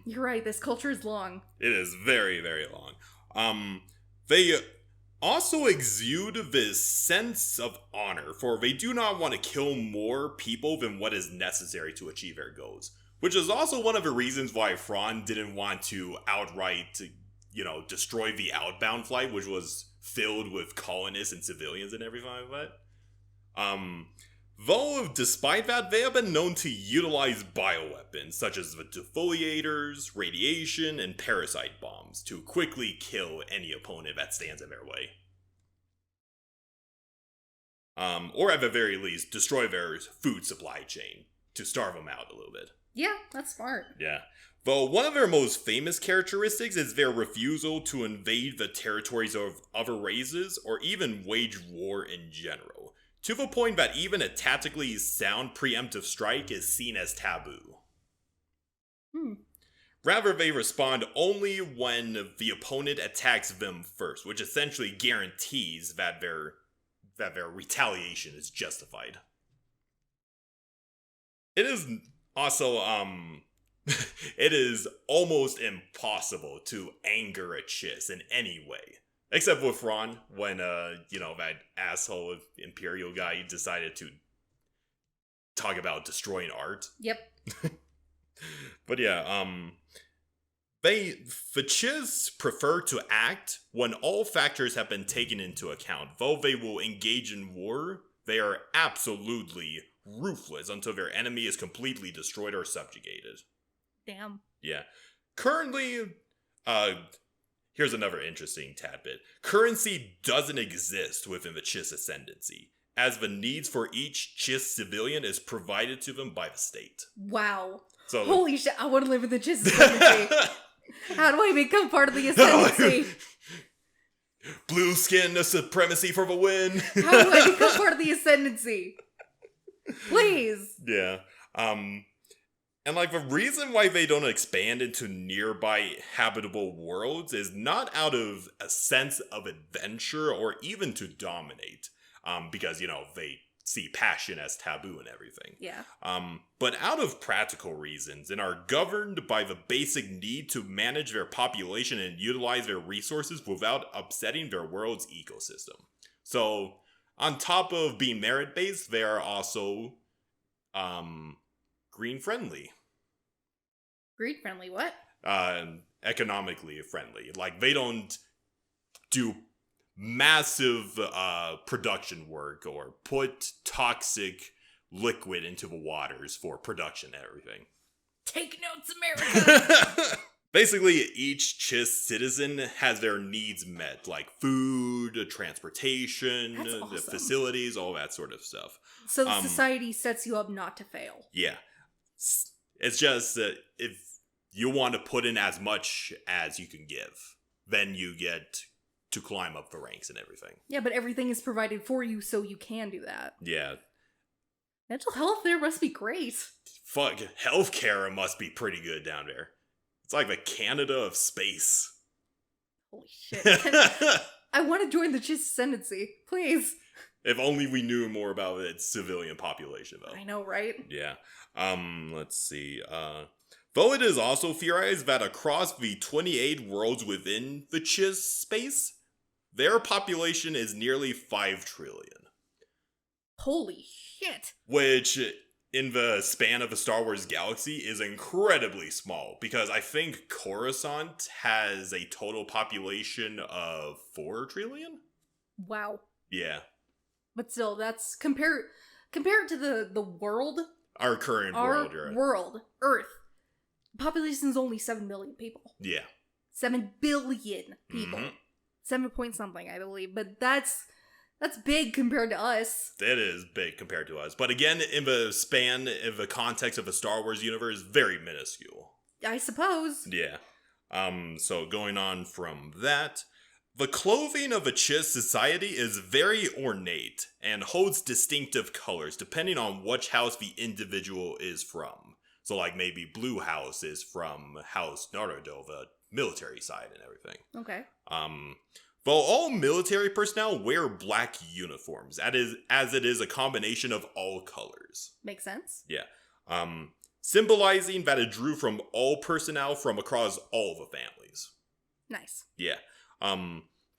You're right, this culture is long. It is very, very long. They also exude this sense of honor, for they do not want to kill more people than what is necessary to achieve their goals. Which is also one of the reasons why Thrawn didn't want to outright, destroy the outbound flight, which was filled with colonists and civilians and everything like that. Though, despite that, they have been known to utilize bioweapons, such as the defoliators, radiation, and parasite bombs, to quickly kill any opponent that stands in their way. Or at the very least, destroy their food supply chain, to starve them out a little bit. Yeah, that's smart. Yeah. Though one of their most famous characteristics is their refusal to invade the territories of other races, or even wage war in general. To the point that even a tactically sound preemptive strike is seen as taboo. Rather, they respond only when the opponent attacks them first, which essentially guarantees that their retaliation is justified. It is also, it is almost impossible to anger a Chiss in any way. Except with Ron, when, that asshole Imperial guy decided to talk about destroying art. Yep. But yeah, the Chiss prefer to act when all factors have been taken into account. Though they will engage in war, they are absolutely ruthless until their enemy is completely destroyed or subjugated. Damn. Yeah. Currently, here's another interesting tad bit. Currency doesn't exist within the Chiss ascendancy, as the needs for each Chiss civilian is provided to them by the state. Wow. So, holy shit, I want to live in the Chiss ascendancy. How do I become part of the ascendancy? Blue skin, the supremacy for the win. How do I become part of the ascendancy? Please. Yeah. And the reason why they don't expand into nearby habitable worlds is not out of a sense of adventure or even to dominate. Because, they see passion as taboo and everything. Yeah. But out of practical reasons and are governed by the basic need to manage their population and utilize their resources without upsetting their world's ecosystem. So, on top of being merit-based, they are also, green-friendly. Green-friendly, what? Economically friendly. Like, they don't do massive production work or put toxic liquid into the waters for production and everything. Take notes, America! Basically, each Chiss citizen has their needs met, like food, transportation, awesome. the facilities, all that sort of stuff. So the society sets you up not to fail. Yeah. It's just that if you want to put in as much as you can give, then you get to climb up the ranks and everything. Yeah, but everything is provided for you, so you can do that. Yeah. Mental health there must be great. Fuck, healthcare must be pretty good down there. It's like the Canada of space. Holy shit. I want to join the Chiss ascendancy. Please. If only we knew more about its civilian population, though. I know, right? Yeah. Let's see. Though it is also theorized that across the 28 worlds within the Chiss space, their population is nearly 5 trillion. Holy shit. Which, in the span of the Star Wars galaxy, is incredibly small. Because I think Coruscant has a total population of 4 trillion? Wow. Yeah. But still, that's compared to the world. Our current world, right? World, Earth. Population is only 7 billion people. Yeah. 7 billion people. Mm-hmm. 7 point something, I believe. But that's big compared to us. It is big compared to us. But again, in the context of the Star Wars universe, very minuscule. I suppose. Yeah. So going on from that, the clothing of a Chiss society is very ornate and holds distinctive colors depending on which house the individual is from. So like maybe Blue House is from House Naruto, the military side and everything. Okay. Though all military personnel wear black uniforms, as it is a combination of all colors. Makes sense. Yeah. Symbolizing that it drew from all personnel from across all the families. Nice. Yeah.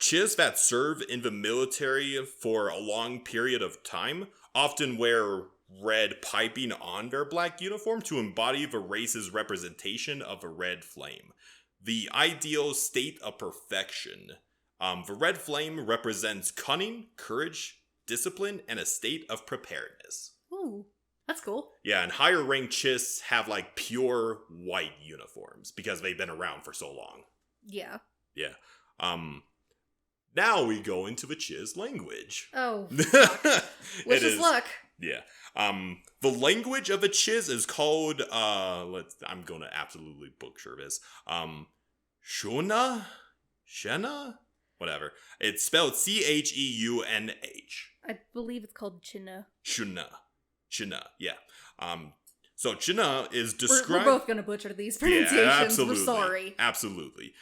Chiss that serve in the military for a long period of time often wear red piping on their black uniform to embody the race's representation of a red flame. The ideal state of perfection. The red flame represents cunning, courage, discipline, and a state of preparedness. Ooh, that's cool. Yeah, and higher ranked Chiss have like pure white uniforms because they've been around for so long. Yeah. Yeah. Now we go into the Chiss language. Oh, fuck. Wish us luck. Yeah. The language of the Chiss is called, I'm gonna absolutely butcher this. Shuna? Shena? Whatever. It's spelled Cheunh. I believe it's called China. Shuna, yeah. So China is We're described... both going to butcher these pronunciations. Yeah, absolutely. We're sorry. Absolutely.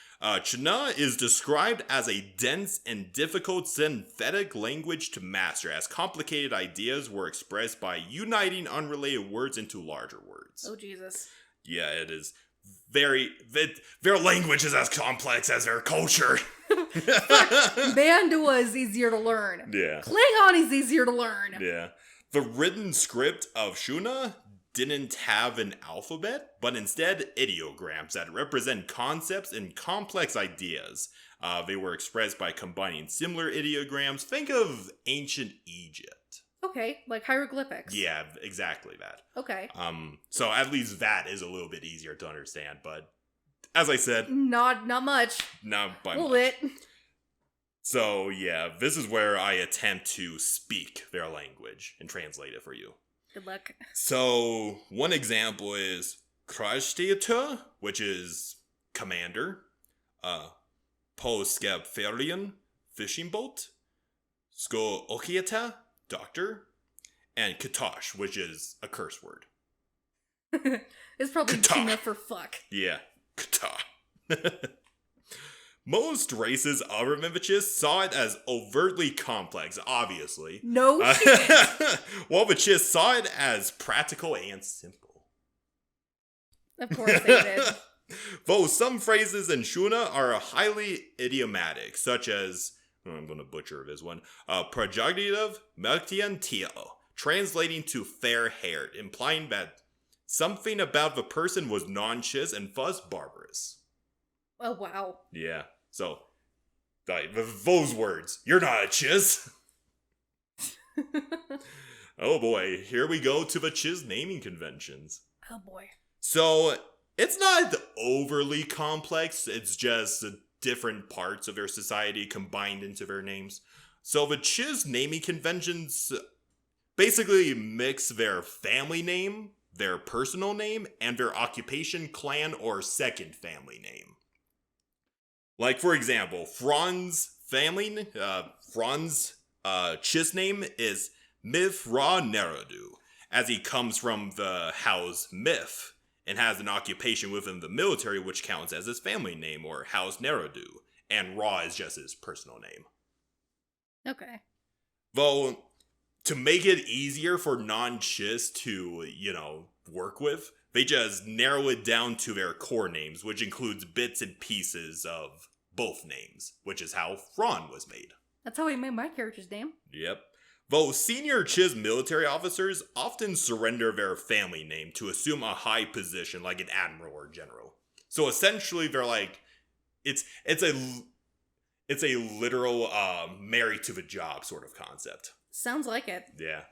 China is described as a dense and difficult synthetic language to master, as complicated ideas were expressed by uniting unrelated words into larger words. Oh, Jesus. Yeah, it is their language is as complex as their culture. Mandawa is easier to learn. Yeah. Klingon is easier to learn. Yeah. The written script of Shuna didn't have an alphabet, but instead ideograms that represent concepts and complex ideas. They were expressed by combining similar ideograms. Think of ancient Egypt. Okay, like hieroglyphics. Yeah, exactly that. Okay. So at least that is a little bit easier to understand, but as I said, not much. Not by a little much. bit. So yeah, this is where I attempt to speak their language and translate it for you. Good luck. So one example is Krajstete, which is commander, Poskapferian, fishing boat, Sko Okieta, doctor, and Katosh, which is a curse word. It's probably Kata. China for fuck. Yeah, Kata. Most races other than the Chiss saw it as overtly complex, obviously. No shit. While the Chiss saw it as practical and simple. Of course they did. Though some phrases in Shuna are highly idiomatic, such as, I'm going to butcher this one, Prajagdidav Melktian Tio, translating to fair-haired, implying that something about the person was non-Chiss and thus barbarous. Oh, wow. Yeah, so, those words, you're not a Chiss. Oh boy, here we go to the Chiss naming conventions. Oh boy. So, it's not overly complex, it's just different parts of their society combined into their names. So the Chiss naming conventions basically mix their family name, their personal name, and their occupation, clan, or second family name. Like, for example, Fran's Chiss name is Mif Ra Neredu, as he comes from the house Mif, and has an occupation within the military which counts as his family name, or House Neredu, and Ra is just his personal name. Okay. Though, to make it easier for non-Chiss to, work with, they just narrow it down to their core names, which includes bits and pieces of both names, which is how Thrawn was made. That's how I made my character's name. Yep. Though senior Chiss military officers often surrender their family name to assume a high position like an admiral or general. So essentially they're like, it's a literal married to the job sort of concept. Sounds like it. Yeah.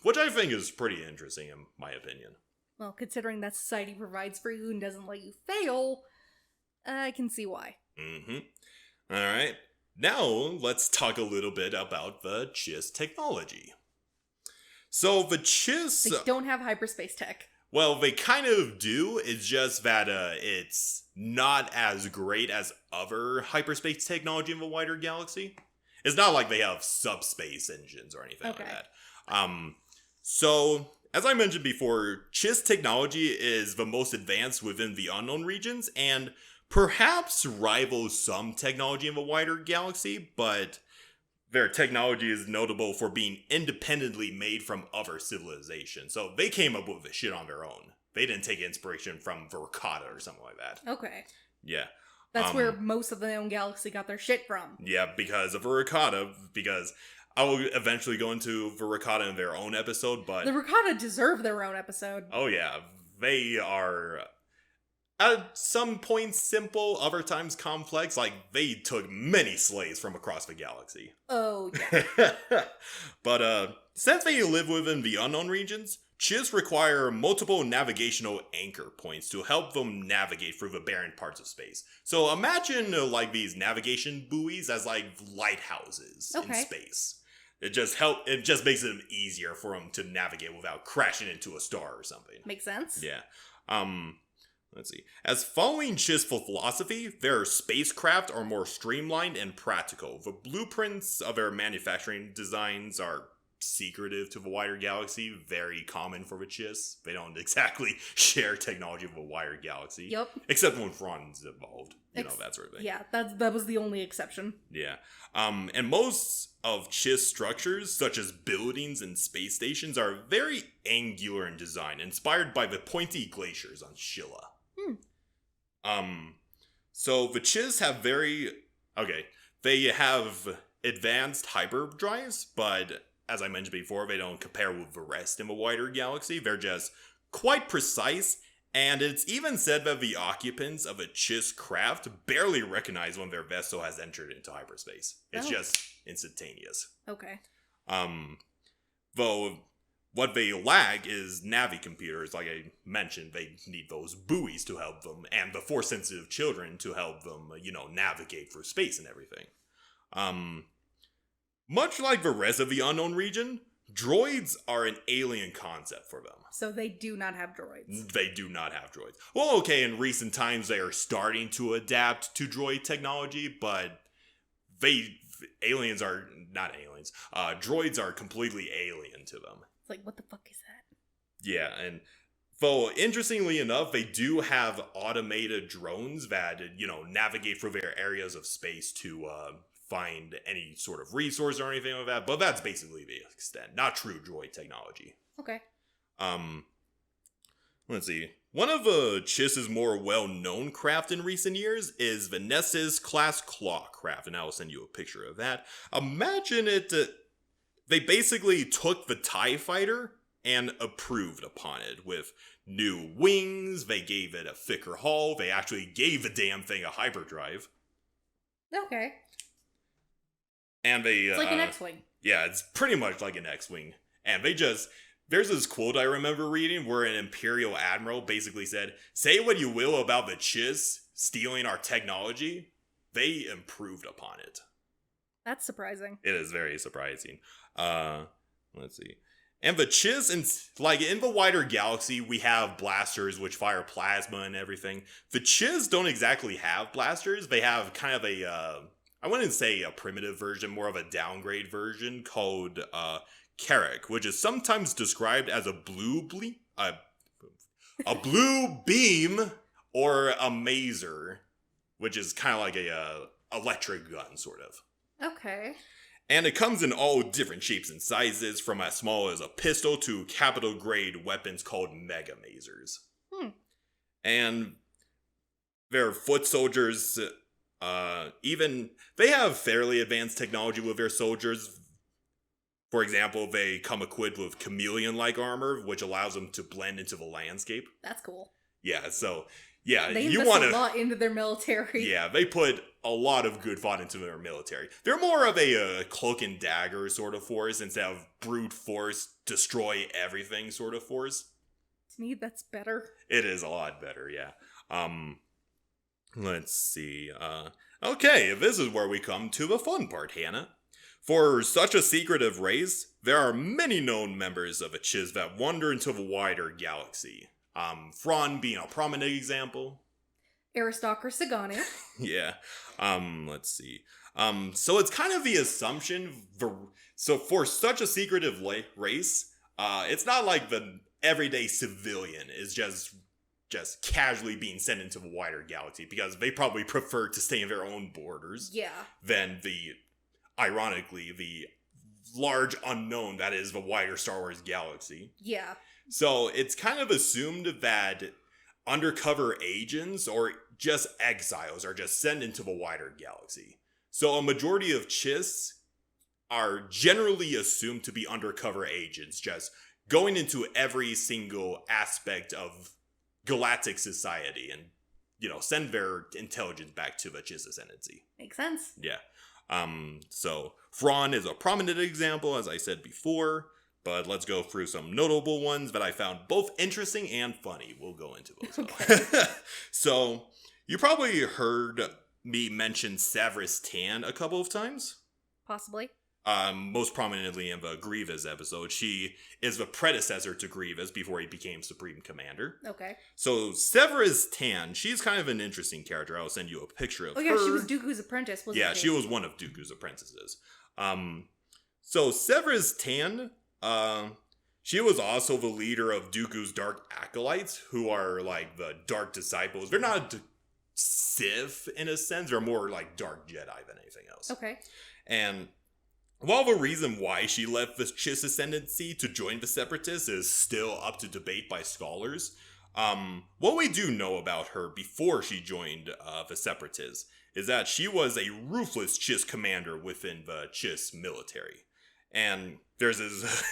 Which I think is pretty interesting in my opinion. Well, considering that society provides for you and doesn't let you fail, I can see why. Mm-hmm. Alright. Now, let's talk a little bit about the Chiss technology. So, the Chiss... They don't have hyperspace tech. Well, they kind of do. It's just that it's not as great as other hyperspace technology in the wider galaxy. It's not like they have subspace engines or anything like that. So, as I mentioned before, Chiss technology is the most advanced within the unknown regions, and perhaps rivals some technology in the wider galaxy, but their technology is notable for being independently made from other civilizations. So they came up with this shit on their own. They didn't take inspiration from Verkada or something like that. Okay. Yeah. That's where most of the known galaxy got their shit from. Yeah, because of Verkada, because I will eventually go into Verkada in their own episode, but... The Verkada deserve their own episode. Oh yeah, they are... At some points simple, other times complex, like they took many slaves from across the galaxy. Oh, yeah. But since they live within the unknown regions, Chiss require multiple navigational anchor points to help them navigate through the barren parts of space. So imagine like these navigation buoys as like lighthouses in space. It just makes it easier for them to navigate without crashing into a star or something. Makes sense. Yeah. Let's see. As following Chiss philosophy, their spacecraft are more streamlined and practical. The blueprints of their manufacturing designs are secretive to the wider galaxy, very common for the Chiss. They don't exactly share technology with a wider galaxy. Yep. Except when Thrawn's involved. That sort of thing. Yeah, that was the only exception. Yeah. And most of Chiss structures, such as buildings and space stations, are very angular in design, inspired by the pointy glaciers on Shilla. So the Chiss have they have advanced hyperdrives, but as I mentioned before, they don't compare with the rest in the wider galaxy. They're just quite precise, and it's even said that the occupants of a Chiss craft barely recognize when their vessel has entered into hyperspace. It's just instantaneous. Okay. Though what they lack is navi computers. Like I mentioned, they need those buoys to help them, and the Force-sensitive children to help them, navigate through space and everything. Much like the rest of the unknown region, droids are an alien concept for them. So they do not have droids. They do not have droids. Well, okay, in recent times they are starting to adapt to droid technology, but droids are completely alien to them. It's like, what the fuck is that? Yeah, and though, interestingly enough, they do have automated drones that, navigate through their areas of space to, find any sort of resource or anything like that, but that's basically the extent. Not true droid technology. Okay. Let's see. One of Chiss's more well-known craft in recent years is the Nessus class claw craft, and I will send you a picture of that. Imagine it. They basically took the TIE fighter and improved upon it with new wings. They gave it a thicker hull. They actually gave the damn thing a hyperdrive. Okay. And it's like an X-Wing. Yeah, it's pretty much like an X-Wing. And there's this quote I remember reading where an Imperial Admiral basically said, "Say what you will about the Chiss stealing our technology, they improved upon it." That's surprising. It is very surprising. Let's see. And the Chiss, in the wider galaxy, we have blasters which fire plasma and everything. The Chiss don't exactly have blasters. They have kind of I wouldn't say a primitive version, more of a downgrade version called Carrick, which is sometimes described as a blue beam or a mazer, which is kind of like a electric gun, sort of. Okay. And it comes in all different shapes and sizes, from as small as a pistol to capital grade weapons called mega mazers. And their foot soldiers, they have fairly advanced technology with their soldiers. For example, they come equipped with chameleon-like armor, which allows them to blend into the landscape. That's cool. Yeah, so yeah, they invest a lot into their military. Yeah, they put a lot of good thought into their military. They're more of a cloak and dagger sort of force instead of brute force, destroy everything sort of force. To me, that's better. It is a lot better, yeah. Let's see. Okay, this is where we come to the fun part, Hannah. For such a secretive race, there are many known members of a Chiss that wander into the wider galaxy. Thrawn being a prominent example. Aristocra Sagani. Yeah. Let's see. So it's kind of the assumption, so for such a secretive race, it's not like the everyday civilian is just casually being sent into the wider galaxy, because they probably prefer to stay in their own borders. Yeah. Than ironically, the large unknown that is the wider Star Wars galaxy. Yeah. So it's kind of assumed that undercover agents or just exiles are just sent into the wider galaxy. So a majority of Chiss are generally assumed to be undercover agents, just going into every single aspect of galactic society and, send their intelligence back to the Chiss ascendancy. Makes sense. Yeah. So Thrawn is a prominent example, as I said before. But let's go through some notable ones that I found both interesting and funny. We'll go into those. Okay. So, you probably heard me mention Severus Tan a couple of times. Possibly. Most prominently in the Grievous episode. She is the predecessor to Grievous before he became Supreme Commander. Okay. So, Severus Tan, she's kind of an interesting character. I'll send you a picture of her. Oh yeah, she was Dooku's apprentice, wasn't she? Yeah, she was one of Dooku's apprentices. So Severus Tan, she was also the leader of Dooku's Dark Acolytes, who are like the Dark Disciples. They're not Sith in a sense; they're more like Dark Jedi than anything else. Okay. And while the reason why she left the Chiss ascendancy to join the Separatists is still up to debate by scholars, what we do know about her before she joined the Separatists is that she was a ruthless Chiss commander within the Chiss military. And there's this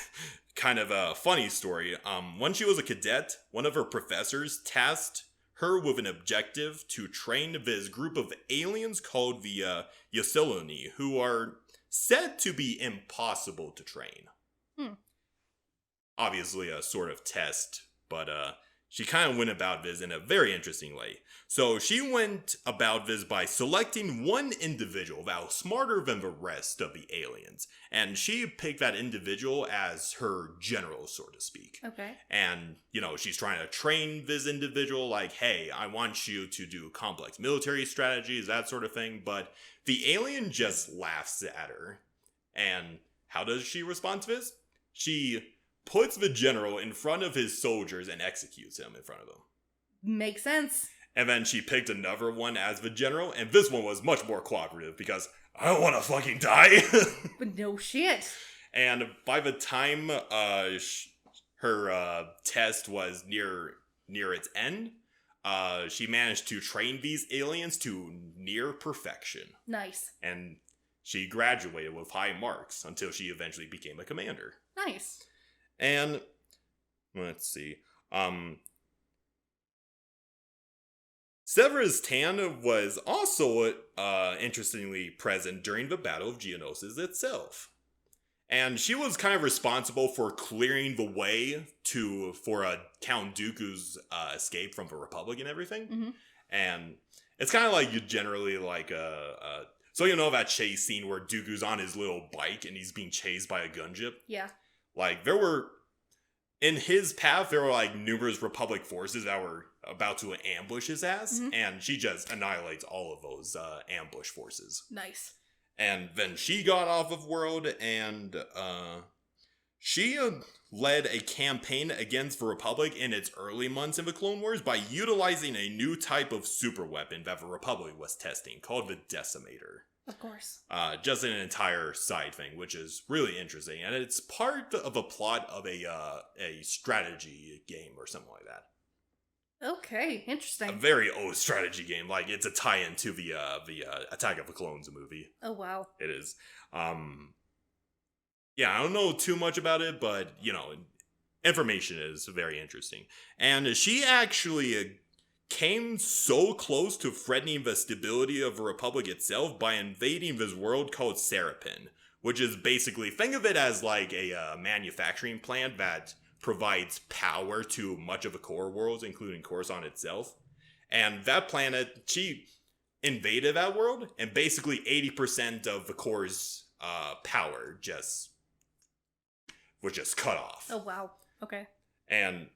kind of a funny story. When she was a cadet, one of her professors tasked her with an objective to train this group of aliens called the Yoseloni, who are said to be impossible to train. Obviously a sort of test, but she kind of went about this in a very interesting way. So she went about this by selecting one individual that was smarter than the rest of the aliens, and she picked that individual as her general, so to speak. Okay. And, she's trying to train this individual, like, hey, I want you to do complex military strategies, that sort of thing, but the alien just laughs at her. And how does she respond to this? She puts the general in front of his soldiers and executes him in front of them. Makes sense. And then she picked another one as the general, and this one was much more cooperative because I don't want to fucking die. But no shit. And by the time her test was near its end, she managed to train these aliens to near perfection. Nice. And she graduated with high marks until she eventually became a commander. Nice. And let's see. Severus Tan was also interestingly present during the Battle of Geonosis itself. And she was kind of responsible for clearing the way for Count Dooku's escape from the Republic and everything. Mm-hmm. And it's kind of like you generally like so that chase scene where Dooku's on his little bike and he's being chased by a gunship? Yeah. Like, in his path, there were, like, numerous Republic forces that were about to ambush his ass, and she just annihilates all of those ambush forces. Nice. And then she got off of world, and she led a campaign against the Republic in its early months in the Clone Wars by utilizing a new type of super weapon that the Republic was testing, called the Decimator. Of course. Just an entire side thing, which is really interesting, and it's part of a plot of a strategy game or something like that. Okay, interesting. A very old strategy game, like it's a tie-in to the Attack of the Clones movie. Oh wow. It is. Yeah, I don't know too much about it, but information is very interesting, and she actually came so close to threatening the stability of the Republic itself by invading this world called Serapin, which is basically, think of it as like a manufacturing plant that provides power to much of the core worlds, including Coruscant itself. And that planet, she invaded that world, and basically 80% of the core's power was just cut off. Oh wow. Okay. And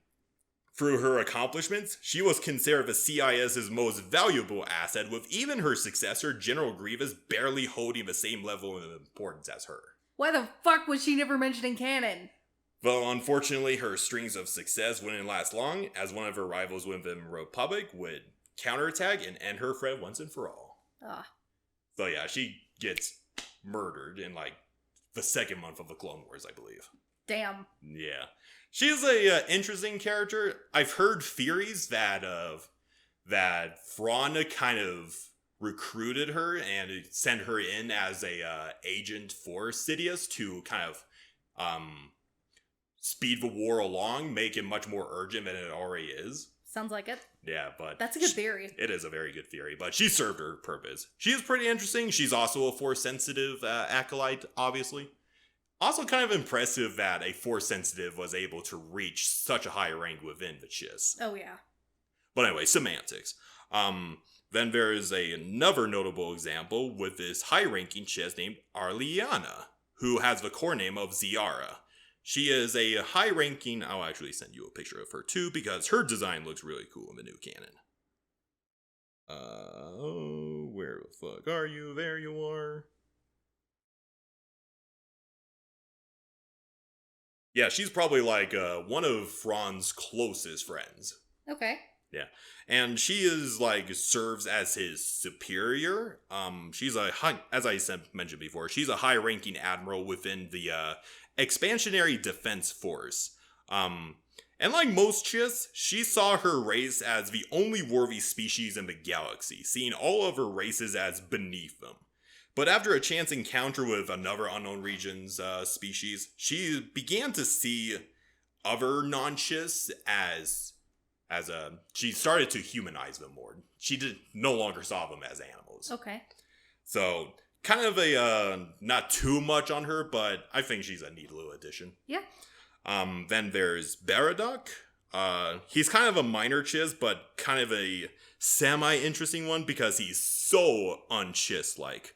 through her accomplishments, she was considered the CIS's most valuable asset, with even her successor, General Grievous, barely holding the same level of importance as her. Why the fuck was she never mentioned in canon? Well, unfortunately, her strings of success wouldn't last long, as one of her rivals within the Republic would counterattack and end her threat once and for all. Ah. So yeah, she gets murdered in like the second month of the Clone Wars, I believe. Damn. Yeah. She's a interesting character. I've heard theories that Thrawn kind of recruited her and sent her in as a agent for Sidious to kind of speed the war along, make it much more urgent than it already is. Sounds like it. Yeah, but that's a good theory. It is a very good theory, but she served her purpose. She is pretty interesting. She's also a Force-sensitive acolyte, obviously. Also kind of impressive that a Force-sensitive was able to reach such a high rank within the Chiss. Oh, yeah. But anyway, semantics. Then there is another notable example with this high-ranking Chiss named Arliana, who has the core name of Ziara. She is a high-ranking... I'll actually send you a picture of her too, because her design looks really cool in the new canon. Where the fuck are you? There you are. Yeah, she's probably like one of Fran's closest friends. Okay. Yeah. And she is like serves as his superior. She's a high, as I mentioned before, she's a high-ranking admiral within the expansionary defense force. And like most Chiss, she saw her race as the only worthy species in the galaxy, seeing all of her races as beneath them. But after a chance encounter with another unknown region's species, she began to see other non-Chiss she started to humanize them more. She no longer saw them as animals. Okay. So kind of a not too much on her, but I think she's a neat little addition. Yeah. Then there's Baraduc. He's kind of a minor Chiss, but kind of a semi-interesting one because he's so un-Chiss-like.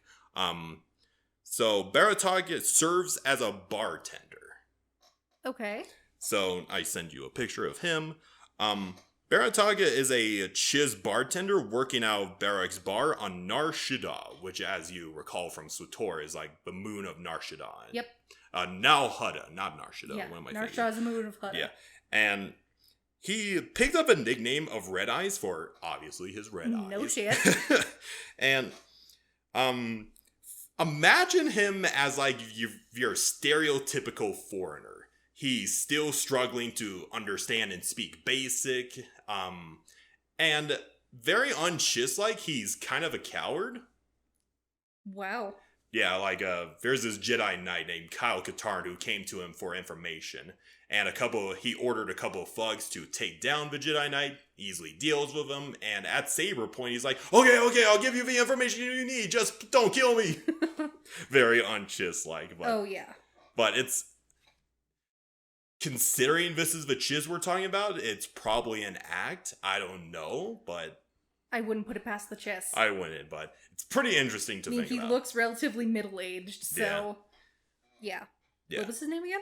So Baraduc serves as a bartender. Okay. So I send you a picture of him. Barataga is a Chiss bartender working out of Barak's bar on Nar Shaddaa, which, as you recall from SWTOR, is like the moon of Nar Shaddaa. Yep. Now Hutta, not Nar Shaddaa. Yeah, What am I Nar thinking? Shaddaa is the moon of Hutta. Yeah, and he picked up a nickname of Red Eyes for obviously his red eyes. No shit. And imagine him as like your stereotypical foreigner. He's still struggling to understand and speak basic, and very un-Chiss-like. He's kind of a coward. Wow. Yeah, like, there's this Jedi Knight named Kyle Katarn who came to him for information, and he ordered a couple of thugs to take down the Jedi Knight, easily deals with him, and at Saber Point, he's like, okay, I'll give you the information you need, just don't kill me. Very un-Chiss-like. Oh, yeah. But it's, considering this is the Chiss we're talking about, it's probably an act. I don't know, but I wouldn't put it past the Chiss. I wouldn't, but it's pretty interesting to think he about. looks relatively middle-aged, so yeah. What was his name again?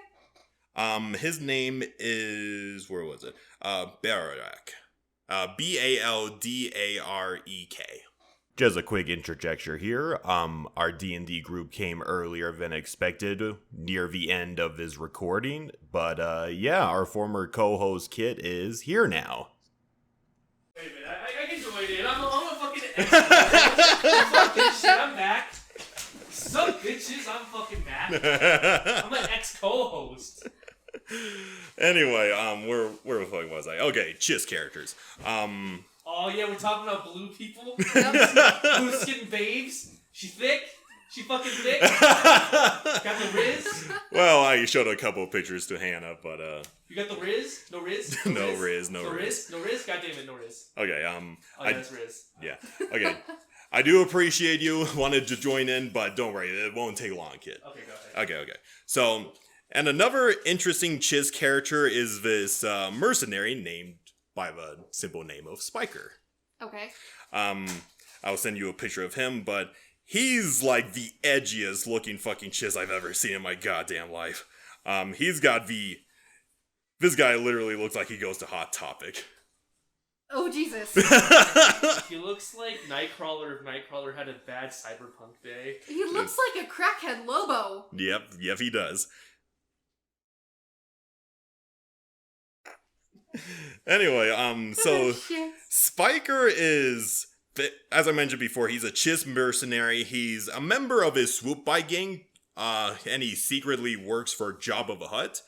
His name is, where was it? Baradak. Baldarek. Just a quick interjection here. Our D&D group came earlier than expected, near the end of this recording, but yeah, our former co-host Kit is here now. Wait a minute, I can join in. I'm a fucking Fuck this shit, I'm back. Suck bitches, I'm fucking back. I'm an ex-co-host. Anyway, where the fuck was I? Okay, Chiss characters. Oh yeah, we're talking about blue people? Blue skin babes? She thick? She fucking thick? Got the Riz? Well, I showed a couple of pictures to Hannah, but You got the Riz? No Riz? No Riz. No Riz? No Riz? God damn it, no Riz. Okay, Oh, yeah, that's Riz. Yeah. Okay. I do appreciate you wanted to join in, but don't worry, it won't take long, kid. Okay, go ahead. Okay. So, and another interesting Chiss character is this mercenary named by the simple name of Spiker. Okay. I'll send you a picture of him, but he's like the edgiest looking fucking Chiss I've ever seen in my goddamn life. He's got this guy literally looks like he goes to Hot Topic. Oh, Jesus. He looks like Nightcrawler if Nightcrawler had a bad cyberpunk day. He looks like a crackhead Lobo. Yep, he does. Anyway, so Spiker is, as I mentioned before, he's a Chiss mercenary. He's a member of his swoop by gang, and he secretly works for Jabba the Hutt.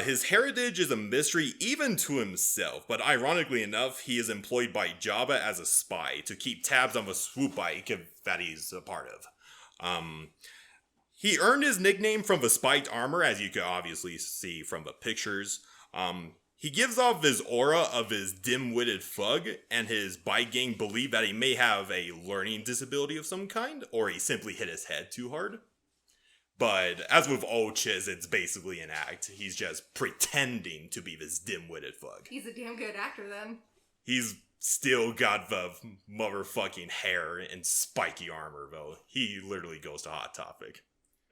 His heritage is a mystery even to himself, but ironically enough, he is employed by Jabba as a spy to keep tabs on the swoop bike that he's a part of. He earned his nickname from the spiked armor, as you can obviously see from the pictures. He gives off his aura of his dim-witted thug, and his bike gang believe that he may have a learning disability of some kind, or he simply hit his head too hard. But as with all Chiss, it's basically an act. He's just pretending to be this dim-witted thug. He's a damn good actor then. He's still got the motherfucking hair and spiky armor, though. He literally goes to Hot Topic.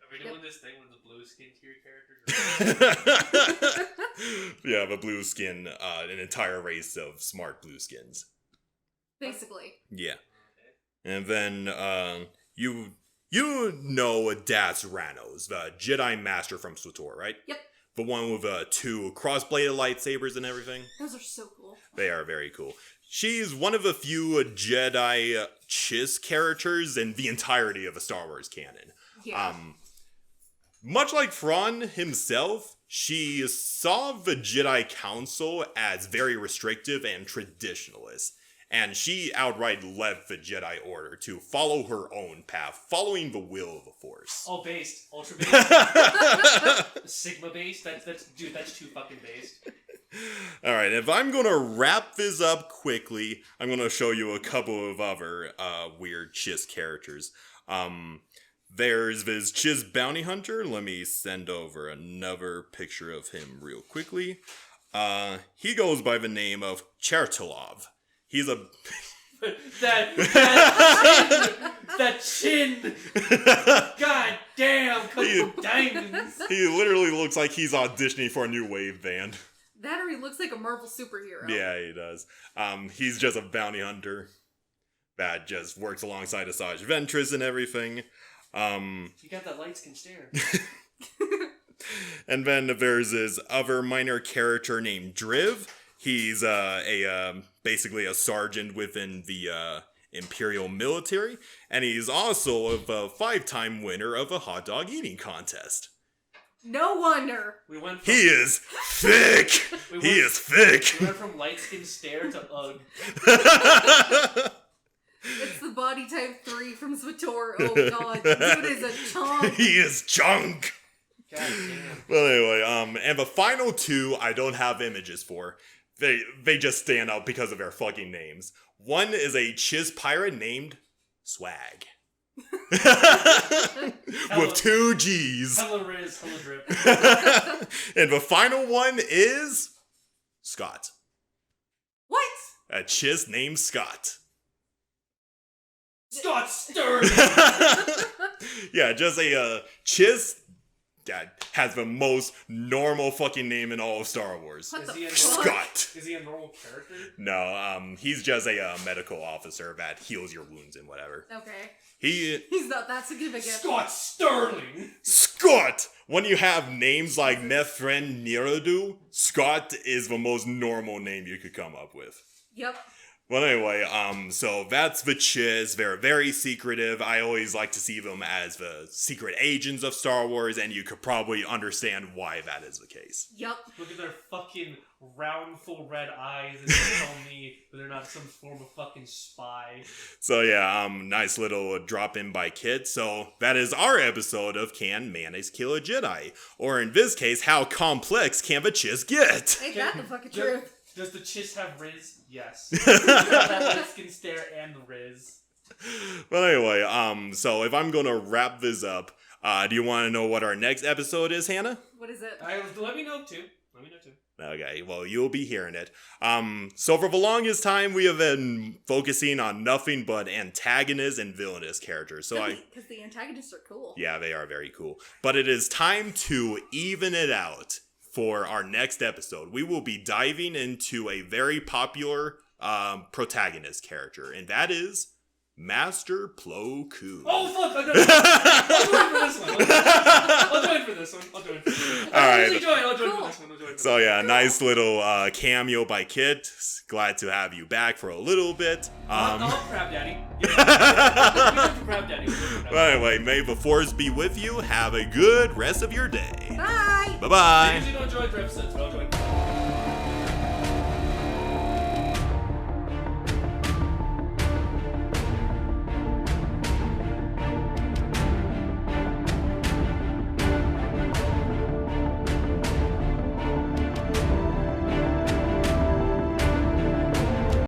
Are we doing this thing with the blue skin tier characters? Yeah, the blue skin, an entire race of smart blue skins. Basically. Yeah. And then, you know Das Ranos, the Jedi Master from SWTOR, right? Yep. the one with 2 cross-bladed lightsabers and everything. Those are so cool. They are very cool. She's one of a few Jedi Chiss characters in the entirety of the Star Wars canon. Yeah. Much like Thrawn himself, she saw the Jedi Council as very restrictive and traditionalist. And she outright left the Jedi Order to follow her own path, following the will of the Force. Oh, based. Ultra based. Sigma based. That's too fucking based. Alright, if I'm gonna wrap this up quickly, I'm gonna show you a couple of other weird Chiss characters. There's this Chiss bounty hunter. Let me send over another picture of him real quickly. He goes by the name of Chertolov. He's a... that chin! God damn, couple diamonds! He literally looks like he's auditioning for a new wave band. That or he looks like a Marvel superhero. Yeah, he does. He's just a bounty hunter that just works alongside Asajj Ventress and everything. You got that light skin stare. And then there's this other minor character named Driv. He's basically a sergeant within the Imperial military, and he's also a 5-time winner of a hot dog eating contest. No wonder. We went from, He is thick! He is thick! We went from light skin stare to ugh. It's the body type 3 from Swator. Oh god, dude is a chunk. He is junk! God damn. Well, anyway, and the final 2 I don't have images for. They just stand out because of their fucking names. One is a Chiss pirate named Swag. With 2 G's. Hella Riz, hella drip. And the final one is Scott. What? A Chiss named Scott. Scott Stern! Yeah, just a Chiss that has the most normal fucking name in all of Star Wars. What the Is he a fuck? Scott. Is he a normal character? No, he's just a medical officer that heals your wounds and whatever. Okay. He's not that significant. Scott Sterling! Scott! When you have names like Methrin Nirodu, Scott is the most normal name you could come up with. Yep. Well, anyway, so that's the Chiss. They're very secretive. I always like to see them as the secret agents of Star Wars, and you could probably understand why that is the case. Yep. Look at their fucking round, full red eyes and tell me that they're not some form of fucking spy. So yeah, nice little drop in by Kit. So that is our episode of Can Mayonnaise Kill a Jedi? Or in this case, how complex can the Chiss get? Ain't that the fucking truth? Does the Chiss have Riz? Yes. That light skin stare and the Riz. Well, anyway, so if I'm gonna wrap this up, do you want to know what our next episode is, Hannah? What is it? Let me know too. Okay, well, you'll be hearing it. So for the longest time, we have been focusing on nothing but antagonist and villainous characters. So Because the antagonists are cool. yeah, they are very cool. But it is time to even it out. For our next episode, we will be diving into a very popular protagonist character, and that is Master Plo Koon. Oh fuck! I'll join for this one. I'll join for this one. All right. I'll join for this one. So yeah, nice little cameo by Kit. Glad to have you back for a little bit. I'll Crab Daddy. Yeah. Crab Daddy. Well, anyway, may the force be with you. Have a good rest of your day. Bye! Bye-bye. I usually don't join for episodes, but I'll join